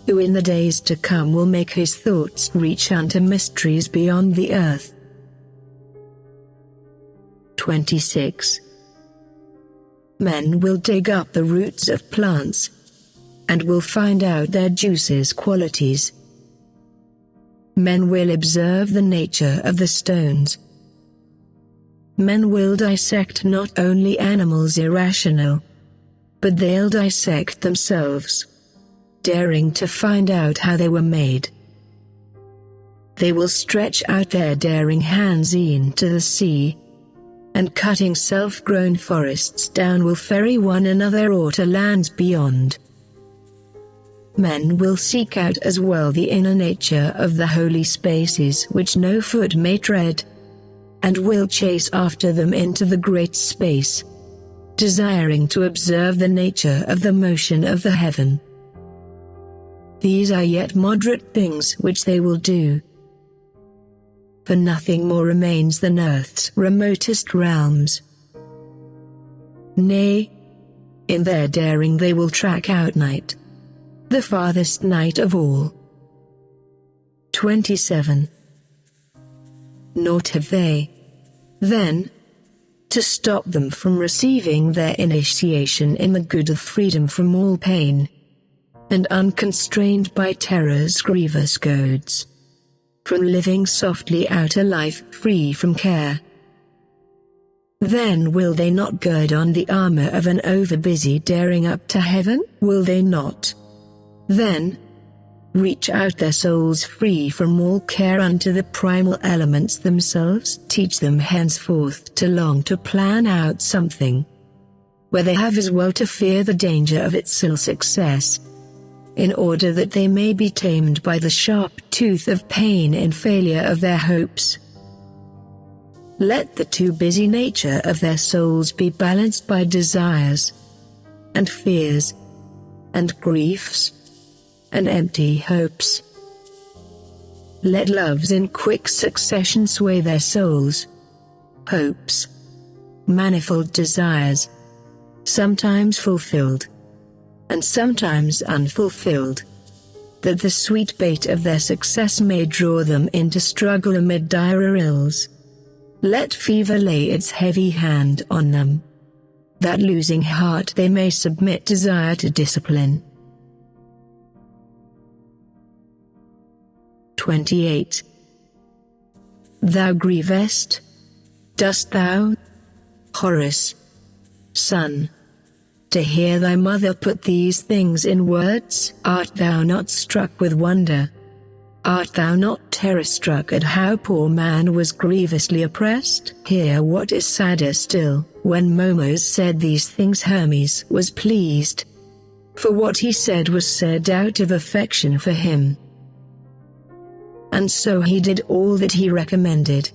who in the days to come will make his thoughts reach unto mysteries beyond the earth? 26. Men will dig up the roots of plants, and will find out their juices' qualities. Men will observe the nature of the stones. Men will dissect not only animals irrational, but they'll dissect themselves, daring to find out how they were made. They will stretch out their daring hands into the sea, and cutting self-grown forests down will ferry one another or to lands beyond. Men will seek out as well the inner nature of the holy spaces which no foot may tread, and will chase after them into the great space, desiring to observe the nature of the motion of the heaven. These are yet moderate things which they will do, for nothing more remains than earth's remotest realms. Nay, in their daring they will track out night, the farthest night of all. 27. Naught have they, then, to stop them from receiving their initiation in the good of freedom from all pain, and unconstrained by terror's grievous goads, from living softly out a life free from care. Then will they not gird on the armor of an overbusy daring up to heaven? Will they not, then, reach out their souls free from all care unto the primal elements themselves? Teach them henceforth to long to plan out something, where they have as well to fear the danger of its ill success, in order that they may be tamed by the sharp tooth of pain in failure of their hopes. Let the too busy nature of their souls be balanced by desires, and fears, and griefs, and empty hopes. Let loves in quick succession sway their souls, hopes, manifold desires, sometimes fulfilled, and sometimes unfulfilled, that the sweet bait of their success may draw them into struggle amid dire ills. Let fever lay its heavy hand on them, that losing heart they may submit desire to discipline. 28. Thou grievest? Dost thou, Horus, son, to hear thy mother put these things in words? Art thou not struck with wonder? Art thou not terror-struck at how poor man was grievously oppressed? Hear what is sadder still. When Momus said these things, Hermes was pleased, for what he said was said out of affection for him. And so he did all that he recommended.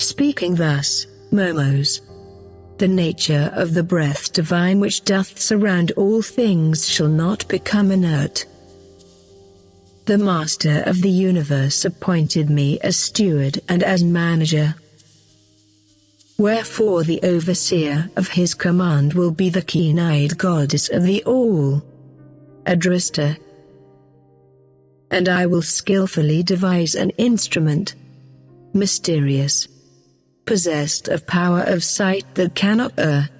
Speaking thus, Momus, the nature of the breath divine which doth surround all things shall not become inert. The Master of the universe appointed me as steward and as manager. Wherefore the overseer of his command will be the keen-eyed goddess of the all, Idris. And I will skillfully devise an instrument, mysterious, possessed of power of sight that cannot err,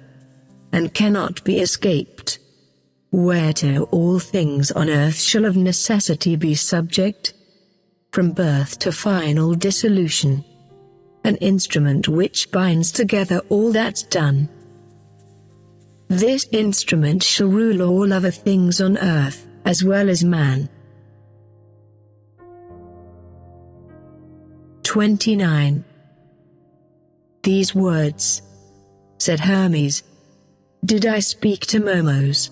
and cannot be escaped, whereto all things on earth shall of necessity be subject, from birth to final dissolution, an instrument which binds together all that's done. This instrument shall rule all other things on earth, as well as man. 29. These words, said Hermes, did I speak to Momus,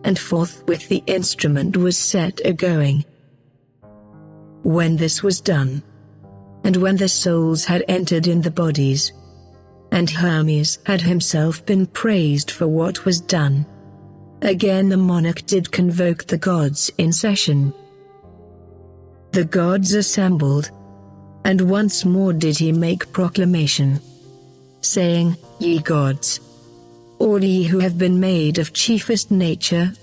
and forthwith the instrument was set a-going. When this was done, and when the souls had entered in the bodies, and Hermes had himself been praised for what was done, again the monarch did convoke the gods in session. The gods assembled, and once more did he make proclamation, saying, Ye gods, all ye who have been made of chiefest nature,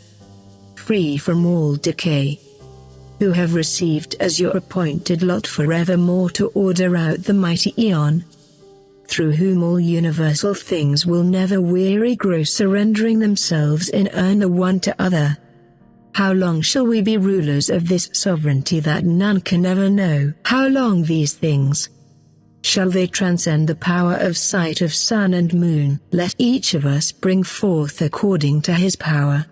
free from all decay, who have received as your appointed lot forevermore to order out the mighty Aeon, through whom all universal things will never weary grow surrendering themselves in urn the one to other. How long shall we be rulers of this sovereignty that none can ever know? How long these things? Shall they transcend the power of sight of sun and moon? Let each of us bring forth according to his power.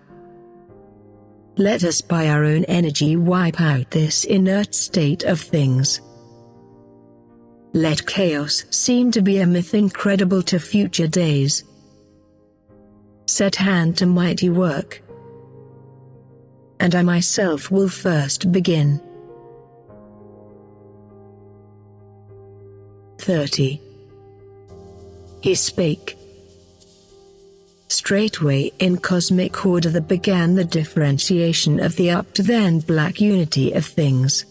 Let us by our own energy wipe out this inert state of things. Let chaos seem to be a myth incredible to future days. Set hand to mighty work, and I myself will first begin. 30. He spake. Straightway in cosmic order there began the differentiation of the up to then black unity of things.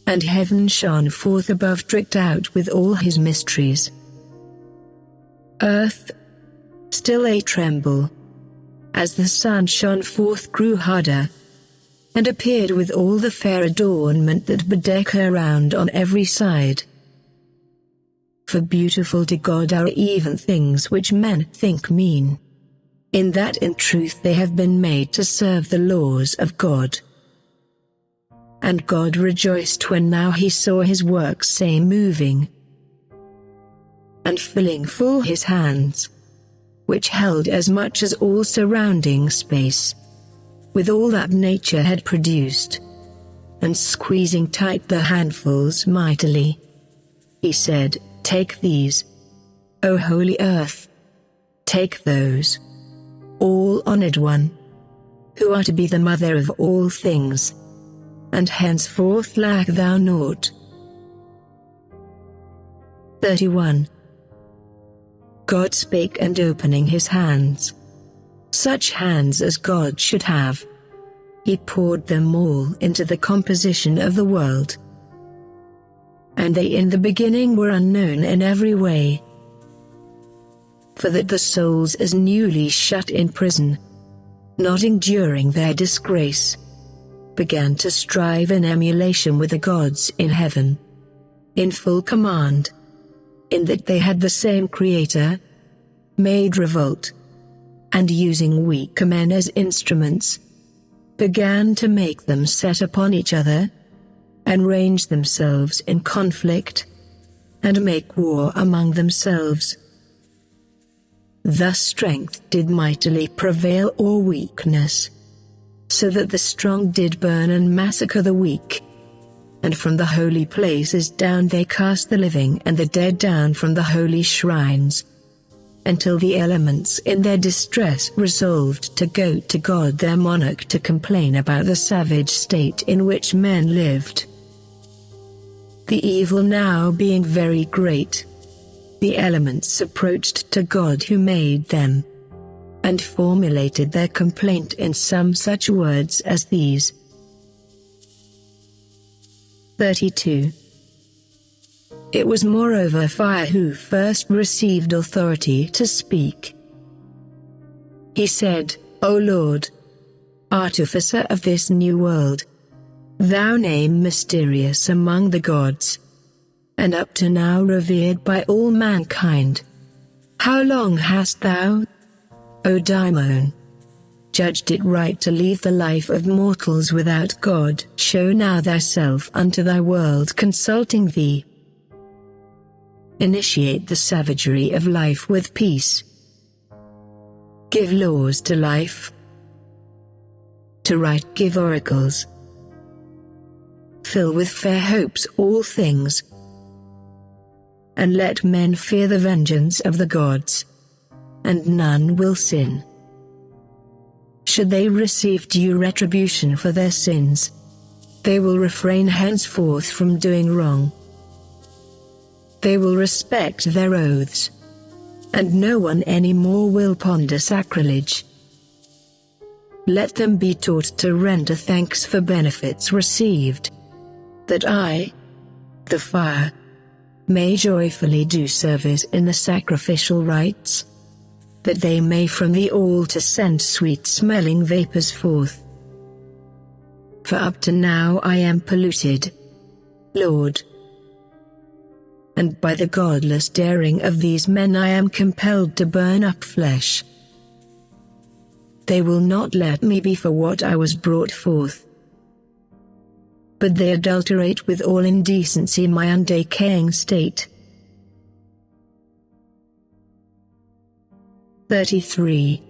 And heaven shone forth above, tricked out with all his mysteries. Earth, still a tremble, as the sun shone forth, grew harder, and appeared with all the fair adornment that bedeck her round on every side. For beautiful to God are even things which men think mean, in that in truth they have been made to serve the laws of God. And God rejoiced when now he saw his works say moving and filling full his hands, which held as much as all surrounding space, with all that nature had produced, and squeezing tight the handfuls mightily. He said, "Take these, O holy earth, take those, all honored one, who are to be the mother of all things, and henceforth lack thou naught." 31. God spake, and opening his hands, such hands as God should have, he poured them all into the composition of the world. And they in the beginning were unknown in every way, for that the souls as newly shut in prison, not enduring their disgrace, began to strive in emulation with the gods in heaven, in full command, in that they had the same Creator, made revolt, and using weak men as instruments, began to make them set upon each other, and range themselves in conflict, and make war among themselves. Thus strength did mightily prevail o'er weakness, so that the strong did burn and massacre the weak. And from the holy places down they cast the living and the dead down from the holy shrines, until the elements in their distress resolved to go to God their monarch to complain about the savage state in which men lived. The evil now being very great, the elements approached to God who made them, and formulated their complaint in some such words as these. 32. It was moreover fire who first received authority to speak. He said, "O Lord, artificer of this new world, thou name mysterious among the gods, and up to now revered by all mankind, how long hast thou, O Daimon, judged it right to leave the life of mortals without God? Show now thyself unto thy world, consulting thee. Initiate the savagery of life with peace. Give laws to life. To right give oracles. Fill with fair hopes all things. And let men fear the vengeance of the gods, and none will sin. Should they receive due retribution for their sins, they will refrain henceforth from doing wrong. They will respect their oaths, and no one any more will ponder sacrilege. Let them be taught to render thanks for benefits received, that I, the fire, may joyfully do service in the sacrificial rites, that they may from the altar send sweet-smelling vapors forth. For up to now I am polluted, Lord, and by the godless daring of these men I am compelled to burn up flesh. They will not let me be for what I was brought forth, but they adulterate with all indecency my undecaying state. 33.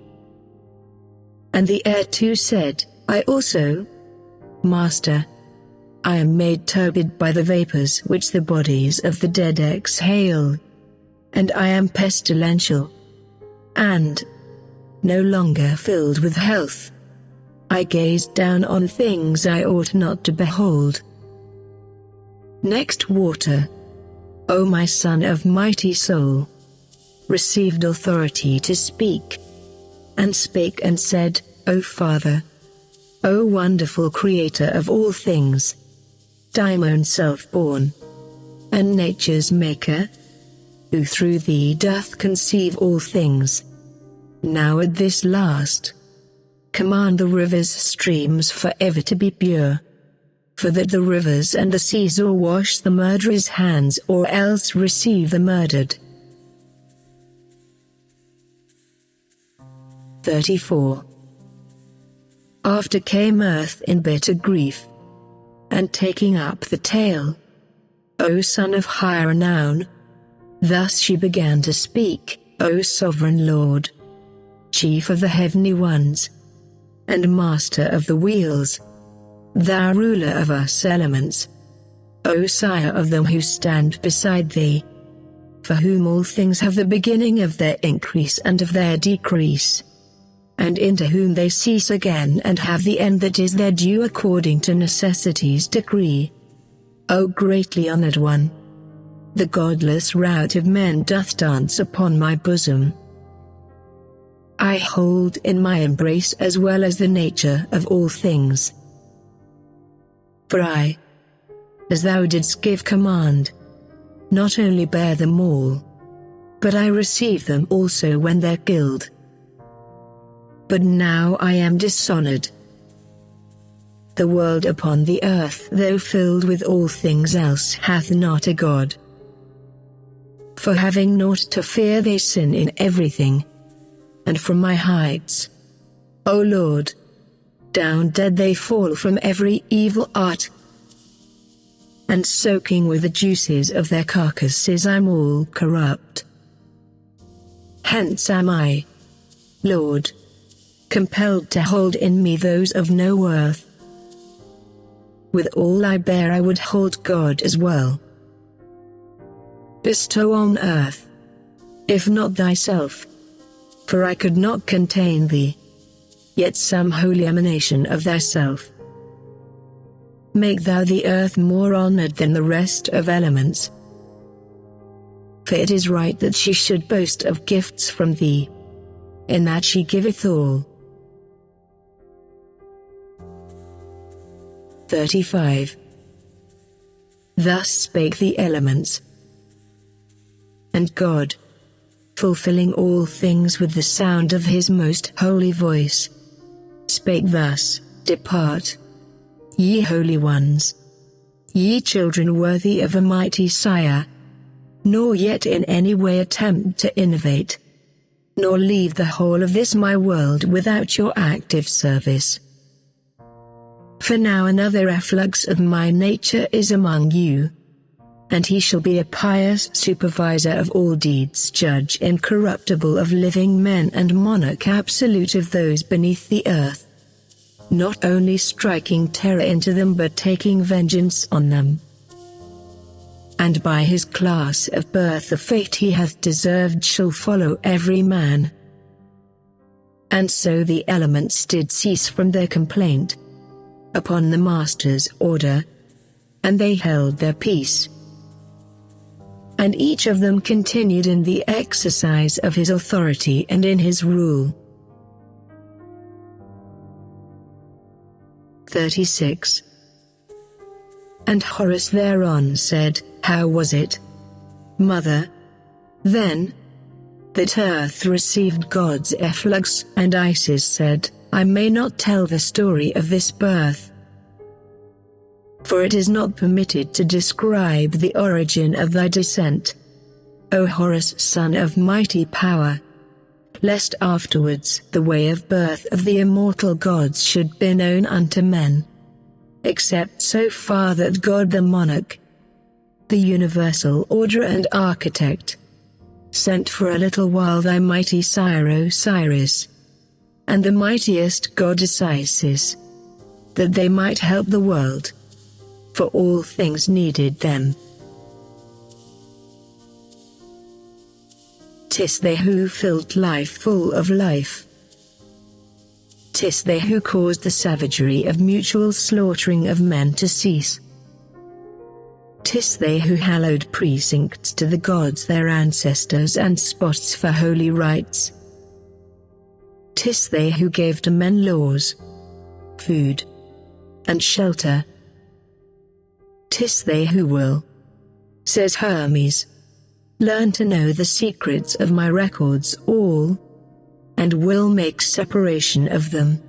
And the heir too said, I also, Master, I am made turbid by the vapors which the bodies of the dead exhale, and I am pestilential, and no longer filled with health. I gaze down on things I ought not to behold. Next water, O my son of mighty soul, received authority to speak, and spake and said, O Father, O wonderful Creator of all things, Daimon self-born, and nature's maker, who through thee doth conceive all things, now at this last, command the rivers' streams forever to be pure, for that the rivers and the seas or wash the murderer's hands or else receive the murdered. 34. After came earth in bitter grief, and taking up the tale, O son of high renown, thus she began to speak, O sovereign Lord, chief of the heavenly ones, and master of the wheels, thou ruler of us elements, O sire of them who stand beside thee, for whom all things have the beginning of their increase and of their decrease, and into whom they cease again and have the end that is their due according to necessity's decree. O greatly honored one, the godless rout of men doth dance upon my bosom. I hold in my embrace as well as the nature of all things. For I, as thou didst give command, not only bear them all, but I receive them also when they're killed. But now I am dishonored. The world upon the earth, though filled with all things else, hath not a God. For having naught to fear they sin in everything, and from my heights, O Lord, down dead they fall from every evil art, and soaking with the juices of their carcasses I'm all corrupt. Hence am I, Lord, compelled to hold in me those of no worth. With all I bear I would hold God as well. Bestow on earth, if not thyself, for I could not contain thee, yet some holy emanation of thyself. Make thou the earth more honored than the rest of elements, for it is right that she should boast of gifts from thee, in that she giveth all. 35. Thus spake the elements, and God, fulfilling all things with the sound of his most holy voice, spake thus, Depart, ye holy ones, ye children worthy of a mighty sire, nor yet in any way attempt to innovate, nor leave the whole of this my world without your active service. For now another efflux of my nature is among you, and he shall be a pious supervisor of all deeds, judge incorruptible of living men and monarch absolute of those beneath the earth, not only striking terror into them but taking vengeance on them. And by his class of birth the fate he hath deserved shall follow every man. And so the elements did cease from their complaint, upon the master's order, and they held their peace. And each of them continued in the exercise of his authority and in his rule. 36. And Horus thereon said, How was it, mother, then, that earth received God's efflux? And Isis said, I may not tell the story of this birth, for it is not permitted to describe the origin of thy descent, O Horus, son of mighty power, lest afterwards the way of birth of the immortal gods should be known unto men, except so far that God the monarch, the universal orderer and architect, sent for a little while thy mighty sire Osiris, and the mightiest goddess Isis, that they might help the world, for all things needed them. 'Tis they who filled life full of life. 'Tis they who caused the savagery of mutual slaughtering of men to cease. 'Tis they who hallowed precincts to the gods their ancestors and spots for holy rites. 'Tis they who gave to men laws, food, and shelter. 'Tis they who will, says Hermes, learn to know the secrets of my records all, and will make separation of them.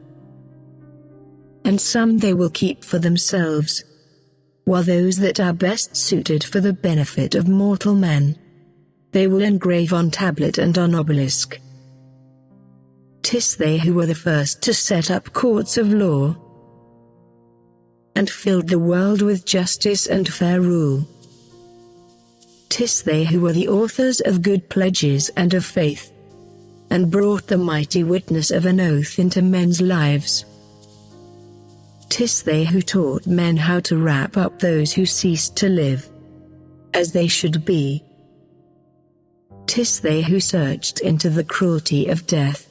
And some they will keep for themselves, while those that are best suited for the benefit of mortal men, they will engrave on tablet and on obelisk. 'Tis they who were the first to set up courts of law, and filled the world with justice and fair rule. 'Tis they who were the authors of good pledges and of faith, and brought the mighty witness of an oath into men's lives. 'Tis they who taught men how to wrap up those who ceased to live, as they should be. 'Tis they who searched into the cruelty of death,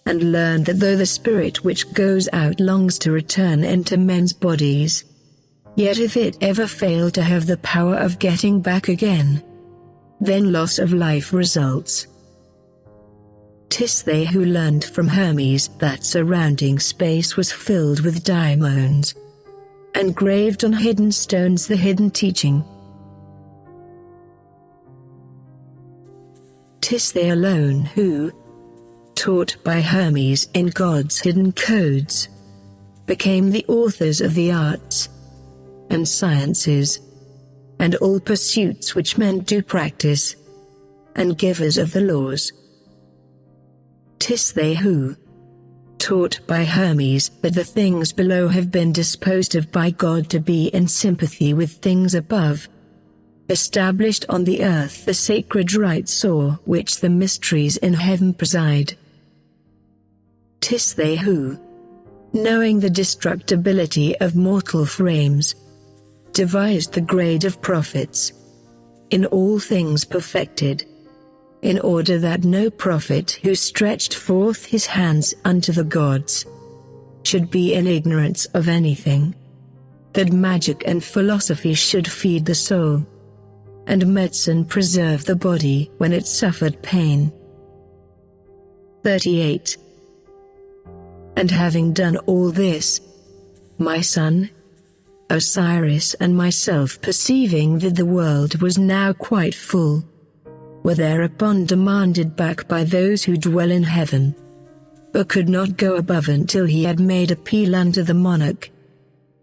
and learned that though the spirit which goes out longs to return into men's bodies, yet if it ever fail to have the power of getting back again, then loss of life results. 'Tis they who learned from Hermes that surrounding space was filled with daimones, and graved on hidden stones the hidden teaching. 'Tis they alone who, taught by Hermes in God's hidden codes, became the authors of the arts and sciences, and all pursuits which men do practice, and givers of the laws. 'Tis they who, taught by Hermes that the things below have been disposed of by God to be in sympathy with things above, established on the earth the sacred rites o'er which the mysteries in heaven preside. 'Tis they who, knowing the destructibility of mortal frames, devised the grade of prophets, in all things perfected, in order that no prophet who stretched forth his hands unto the gods should be in ignorance of anything, that magic and philosophy should feed the soul, and medicine preserve the body when it suffered pain. 38. And having done all this, my son, Osiris and myself, perceiving that the world was now quite full, were thereupon demanded back by those who dwell in heaven, but could not go above until he had made appeal unto the monarch,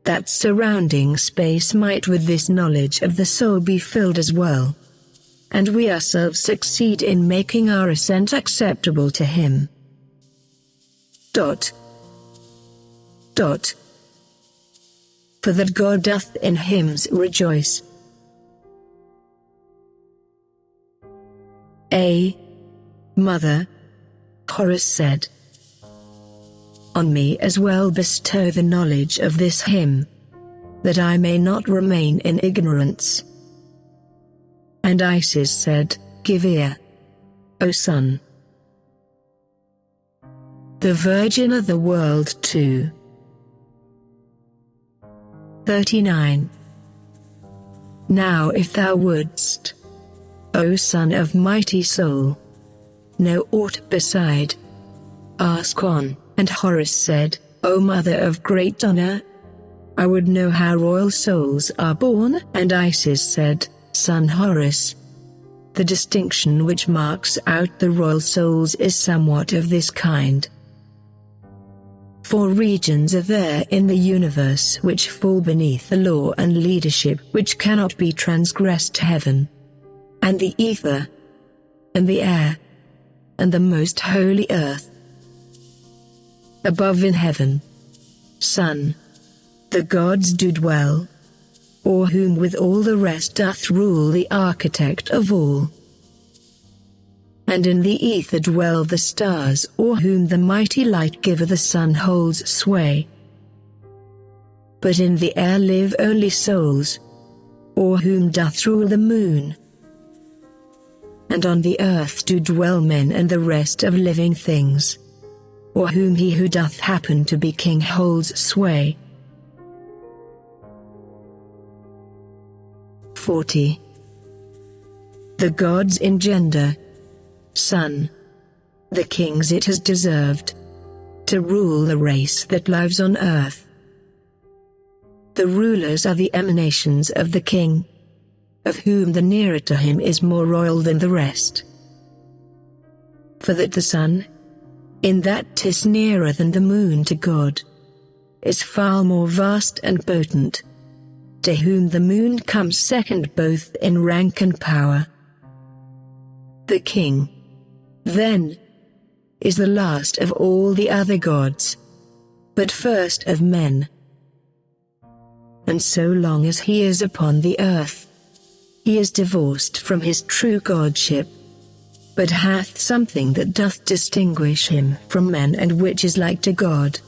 that surrounding space might with this knowledge of the soul be filled as well, and we ourselves succeed in making our ascent acceptable to him. For that God doth in hymns rejoice. Mother, Horus said, on me as well bestow the knowledge of this hymn, that I may not remain in ignorance. And Isis said, give ear, O son. The Virgin of the World 2. 39. Now if thou wouldst, O son of mighty soul, know aught beside, ask on. And Horus said, O mother of great honor, I would know how royal souls are born. And Isis said, son Horus, the distinction which marks out the royal souls is somewhat of this kind. 4 regions are there in the universe which fall beneath the law and leadership which cannot be transgressed: heaven, and the ether, and the air, and the most holy earth. Above in heaven, sun, the gods do dwell, o'er whom with all the rest doth rule the architect of all. And in the ether dwell the stars, o'er whom the mighty light giver the sun holds sway. But in the air live only souls, o'er whom doth rule the moon. And on the earth do dwell men and the rest of living things, o'er whom he who doth happen to be king holds sway. 40. The gods engender, son, the kings it has deserved, to rule the race that lives on earth. The rulers are the emanations of the king, of whom the nearer to him is more royal than the rest. For that the sun, in that 'tis nearer than the moon to God, is far more vast and potent, to whom the moon comes second both in rank and power. The king, then, is the last of all the other gods, but first of men. And so long as he is upon the earth, he is divorced from his true godship, but hath something that doth distinguish him from men and which is like to God.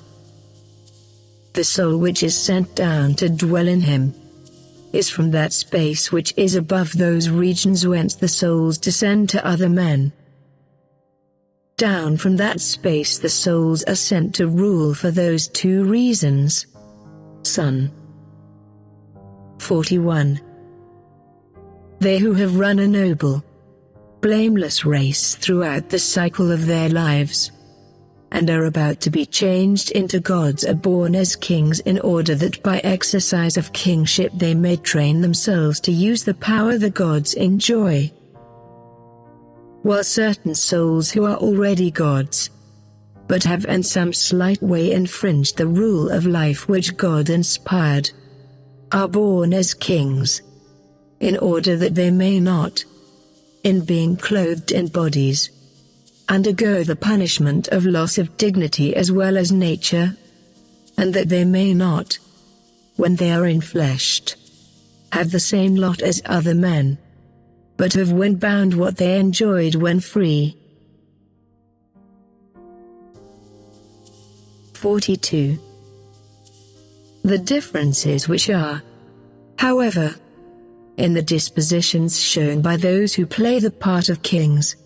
The soul which is sent down to dwell in him is from that space which is above those regions whence the souls descend to other men. Down from that space the souls are sent to rule for those two reasons. Son. 41. They who have run a noble, blameless race throughout the cycle of their lives, and are about to be changed into gods, are born as kings in order that by exercise of kingship they may train themselves to use the power the gods enjoy. While certain souls who are already gods, but have in some slight way infringed the rule of life which God inspired, are born as kings, in order that they may not, in being clothed in bodies, undergo the punishment of loss of dignity as well as nature, and that they may not, when they are enfleshed, have the same lot as other men, but have when bound what they enjoyed when free. 42. The differences which are, however, in the dispositions shown by those who play the part of kings,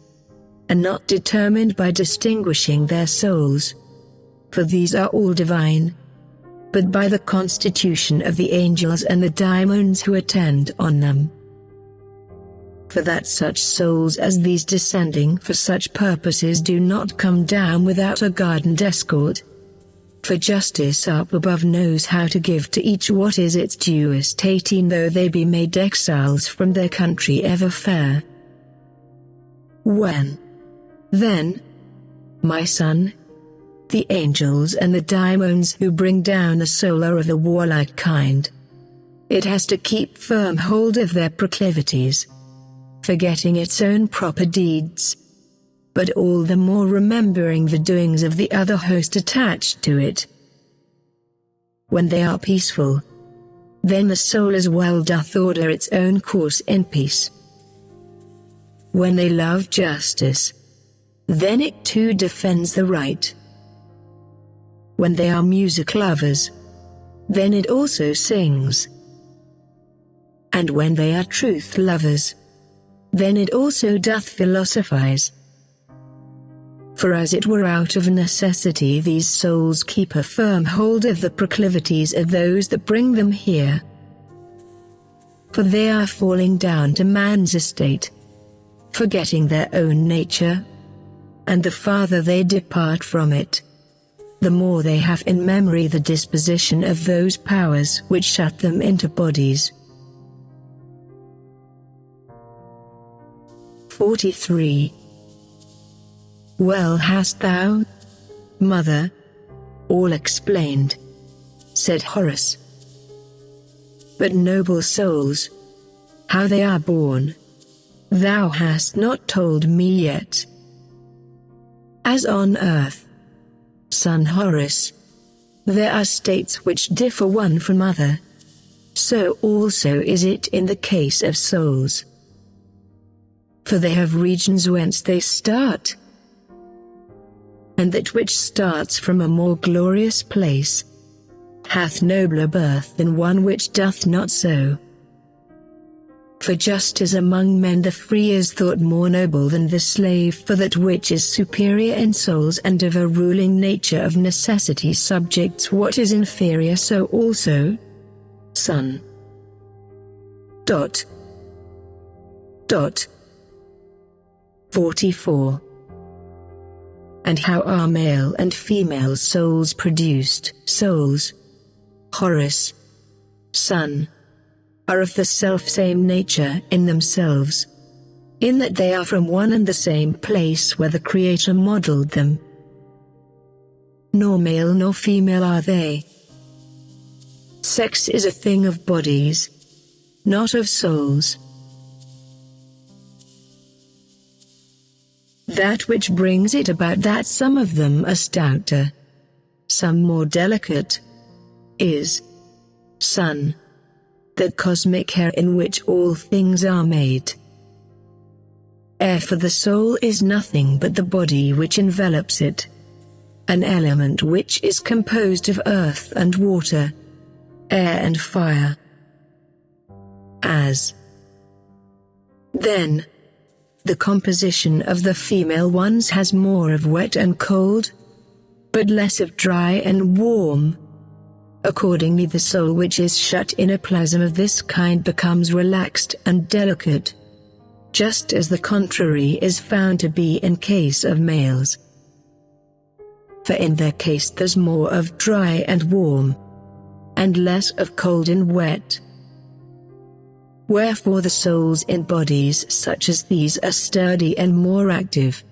and not determined by distinguishing their souls, for these are all divine, but by the constitution of the angels and the daimons who attend on them. For that such souls as these descending for such purposes do not come down without a guarded escort, for justice up above knows how to give to each what is its duest, 18, though they be made exiles from their country ever fair. When, then, my son, the angels and the daimons who bring down the soul are of the warlike kind, it has to keep firm hold of their proclivities, forgetting its own proper deeds, but all the more remembering the doings of the other host attached to it. When they are peaceful, then the soul as well doth order its own course in peace. When they love justice, then it too defends the right. When they are music lovers, then it also sings. And when they are truth lovers, then it also doth philosophize. For as it were out of necessity these souls keep a firm hold of the proclivities of those that bring them here. For they are falling down to man's estate, forgetting their own nature, and the farther they depart from it, the more they have in memory the disposition of those powers which shut them into bodies. 43. Well hast thou, mother, all explained, said Horace. But noble souls, how they are born, thou hast not told me yet. As on earth, son Horace, there are states which differ one from other, so also is it in the case of souls. For they have regions whence they start, and that which starts from a more glorious place hath nobler birth than one which doth not so. For just as among men the free is thought more noble than the slave, for that which is superior in souls and of a ruling nature of necessity subjects what is inferior, so also, son. 44. And how are male and female souls produced? Souls, Horace, son, are of the self-same nature in themselves, in that they are from one and the same place where the Creator modeled them. Nor male nor female are they. Sex is a thing of bodies, not of souls. That which brings it about that some of them are stouter, some more delicate, is sun, the cosmic air in which all things are made. Air for the soul is nothing but the body which envelops it, an element which is composed of earth and water, air and fire. As then, the composition of the female ones has more of wet and cold, but less of dry and warm. Accordingly, the soul which is shut in a plasm of this kind becomes relaxed and delicate, just as the contrary is found to be in case of males. For in their case there's more of dry and warm, and less of cold and wet. Wherefore the souls in bodies such as these are sturdy and more active.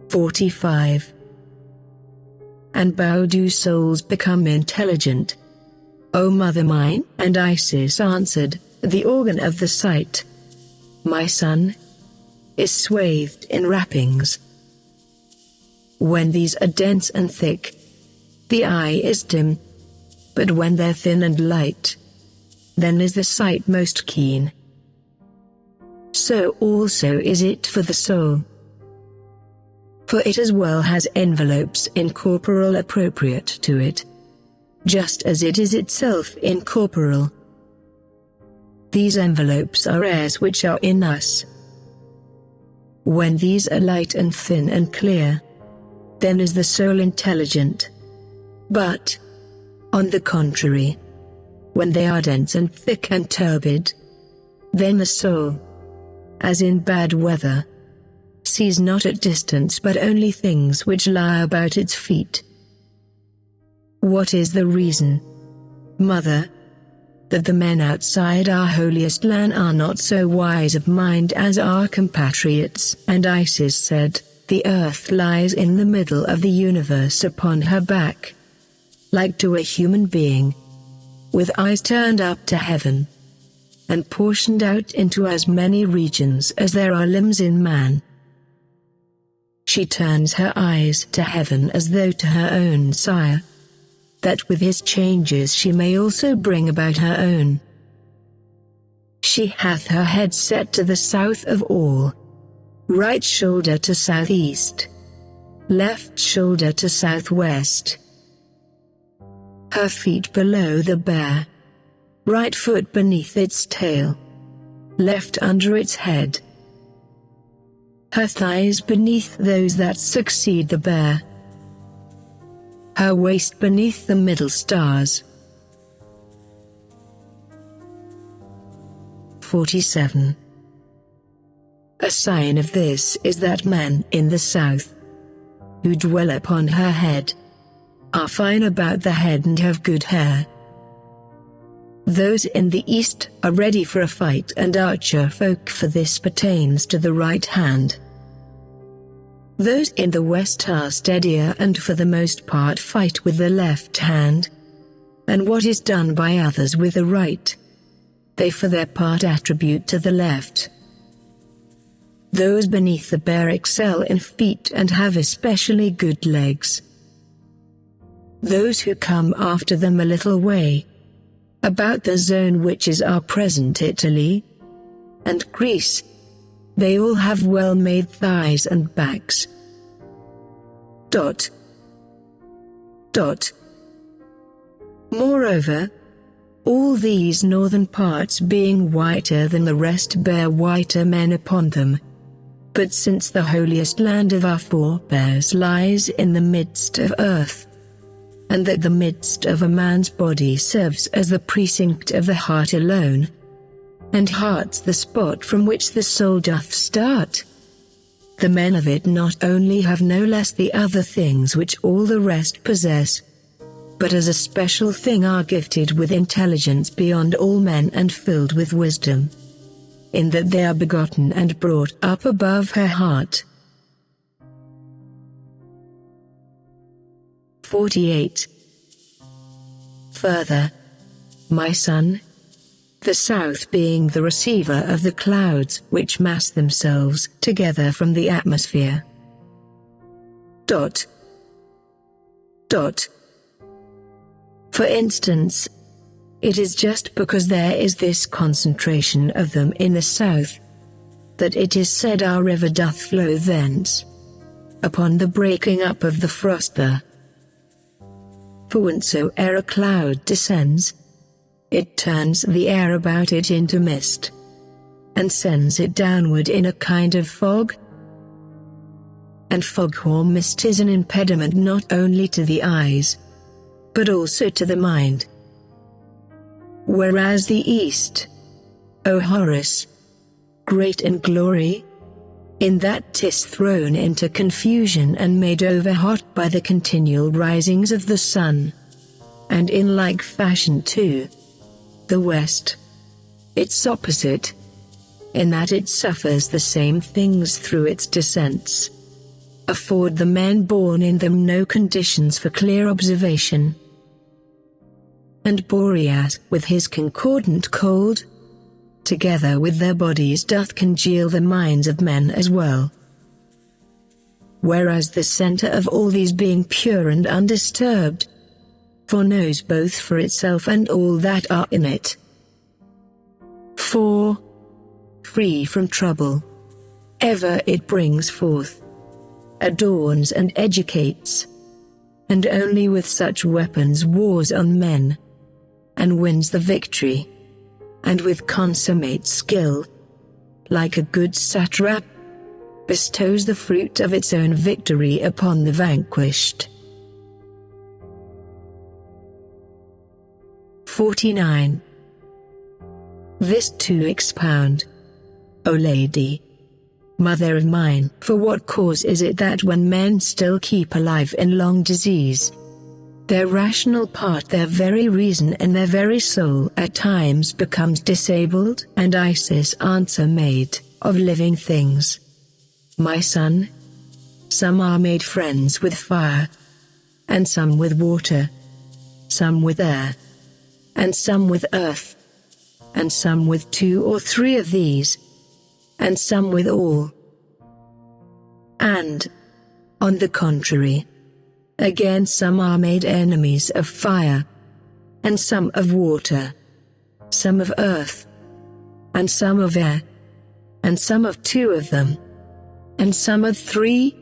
45. And how do souls become intelligent? O mother mine, and Isis answered, the organ of the sight, my son, is swathed in wrappings. When these are dense and thick, the eye is dim, but when they're thin and light, then is the sight most keen. So also is it for the soul. For it as well has envelopes incorporeal appropriate to it, just as it is itself incorporeal. These envelopes are airs which are in us. When these are light and thin and clear, then is the soul intelligent. But, on the contrary, when they are dense and thick and turbid, then the soul, as in bad weather, sees not at distance but only things which lie about its feet. What is the reason, mother, that the men outside our holiest land are not so wise of mind as our compatriots? And Isis said, the earth lies in the middle of the universe upon her back, like to a human being, with eyes turned up to heaven, and portioned out into as many regions as there are limbs in man. She turns her eyes to heaven as though to her own sire, that with his changes she may also bring about her own. She hath her head set to the south of all, right shoulder to southeast, left shoulder to southwest. Her feet below the bear, right foot beneath its tail, left under its head. Her thighs beneath those that succeed the bear. Her waist beneath the middle stars. 47. A sign of this is that men in the south, who dwell upon her head, are fine about the head and have good hair. Those in the east are ready for a fight and archer folk, for this pertains to the right hand. Those in the west are steadier and for the most part fight with the left hand, and what is done by others with the right, they for their part attribute to the left. Those beneath the bear excel in feet and have especially good legs. Those who come after them a little way, about the zone which is our present Italy and Greece, they all have well-made thighs and backs. Moreover, all these northern parts being whiter than the rest bear whiter men upon them. But since the holiest land of our forebears lies in the midst of earth, and that the midst of a man's body serves as the precinct of the heart alone, and heart's the spot from which the soul doth start, the men of it not only have no less the other things which all the rest possess, but as a special thing are gifted with intelligence beyond all men and filled with wisdom, in that they are begotten and brought up above her heart. 48. Further, my son, the south being the receiver of the clouds which mass themselves together from the atmosphere. For instance, it is just because there is this concentration of them in the south that it is said our river doth flow thence, upon the breaking up of the frost there. For whensoe'er a cloud descends, it turns the air about it into mist, and sends it downward in a kind of fog. And fog or mist is an impediment not only to the eyes, but also to the mind. Whereas the East, O Horus, great in glory, in that 'tis thrown into confusion and made over hot by the continual risings of the sun, and in like fashion too, the West, its opposite, in that it suffers the same things through its descents, afford the men born in them no conditions for clear observation. And Boreas, with his concordant cold, together with their bodies doth congeal the minds of men as well. Whereas the centre of all these being pure and undisturbed, foreknows both for itself and all that are in it. For, free from trouble, ever it brings forth, adorns and educates, and only with such weapons wars on men, and wins the victory, and with consummate skill, like a good satrap, bestows the fruit of its own victory upon the vanquished. 49. This too expound, O Lady, Mother of mine, for what cause is it that when men still keep alive in long disease, their rational part, their very reason and their very soul at times becomes disabled? And Isis answer made, of living things, my son, some are made friends with fire, and some with water, some with air, and some with earth, and some with 2 or 3 of these, and some with all. And, on the contrary, again some are made enemies of fire, and some of water, some of earth, and some of air, and some of 2 of them, and some of 3,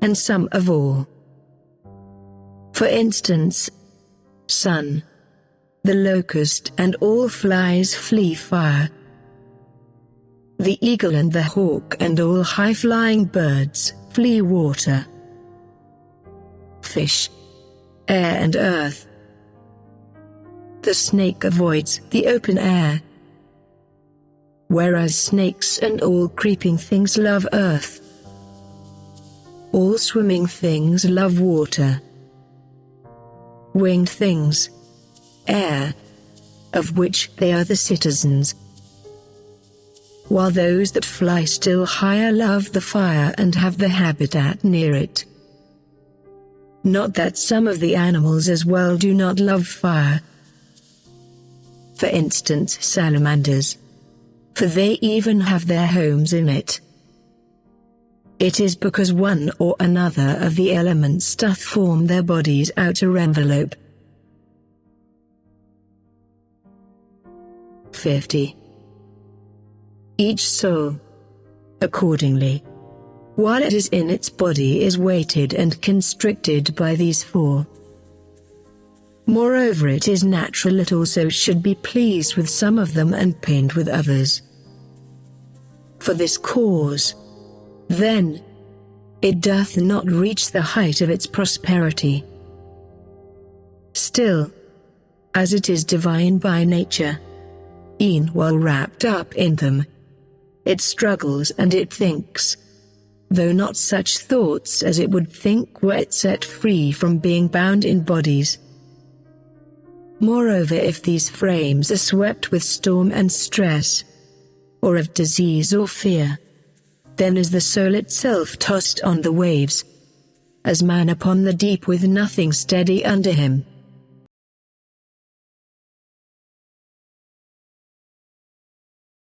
and some of all. For instance, sun, the locust and all flies flee fire. The eagle and the hawk and all high-flying birds flee water. Fish, air and earth. The snake avoids the open air, whereas snakes and all creeping things love earth. All swimming things love water. Winged things, air, of which they are the citizens, while those that fly still higher love the fire and have the habitat near it. Not that some of the animals as well do not love fire. For instance, salamanders, for they even have their homes in it. It is because one or another of the elements doth form their body's outer envelope. 50. Each soul, accordingly, while it is in its body is weighted and constricted by these 4. Moreover, it is natural it also should be pleased with some of them and pained with others. For this cause, then, it doth not reach the height of its prosperity. Still, as it is divine by nature, e'en while wrapped up in them, it struggles and it thinks, though not such thoughts as it would think were it set free from being bound in bodies. Moreover, if these frames are swept with storm and stress, or of disease or fear, then is the soul itself tossed on the waves, as man upon the deep with nothing steady under him.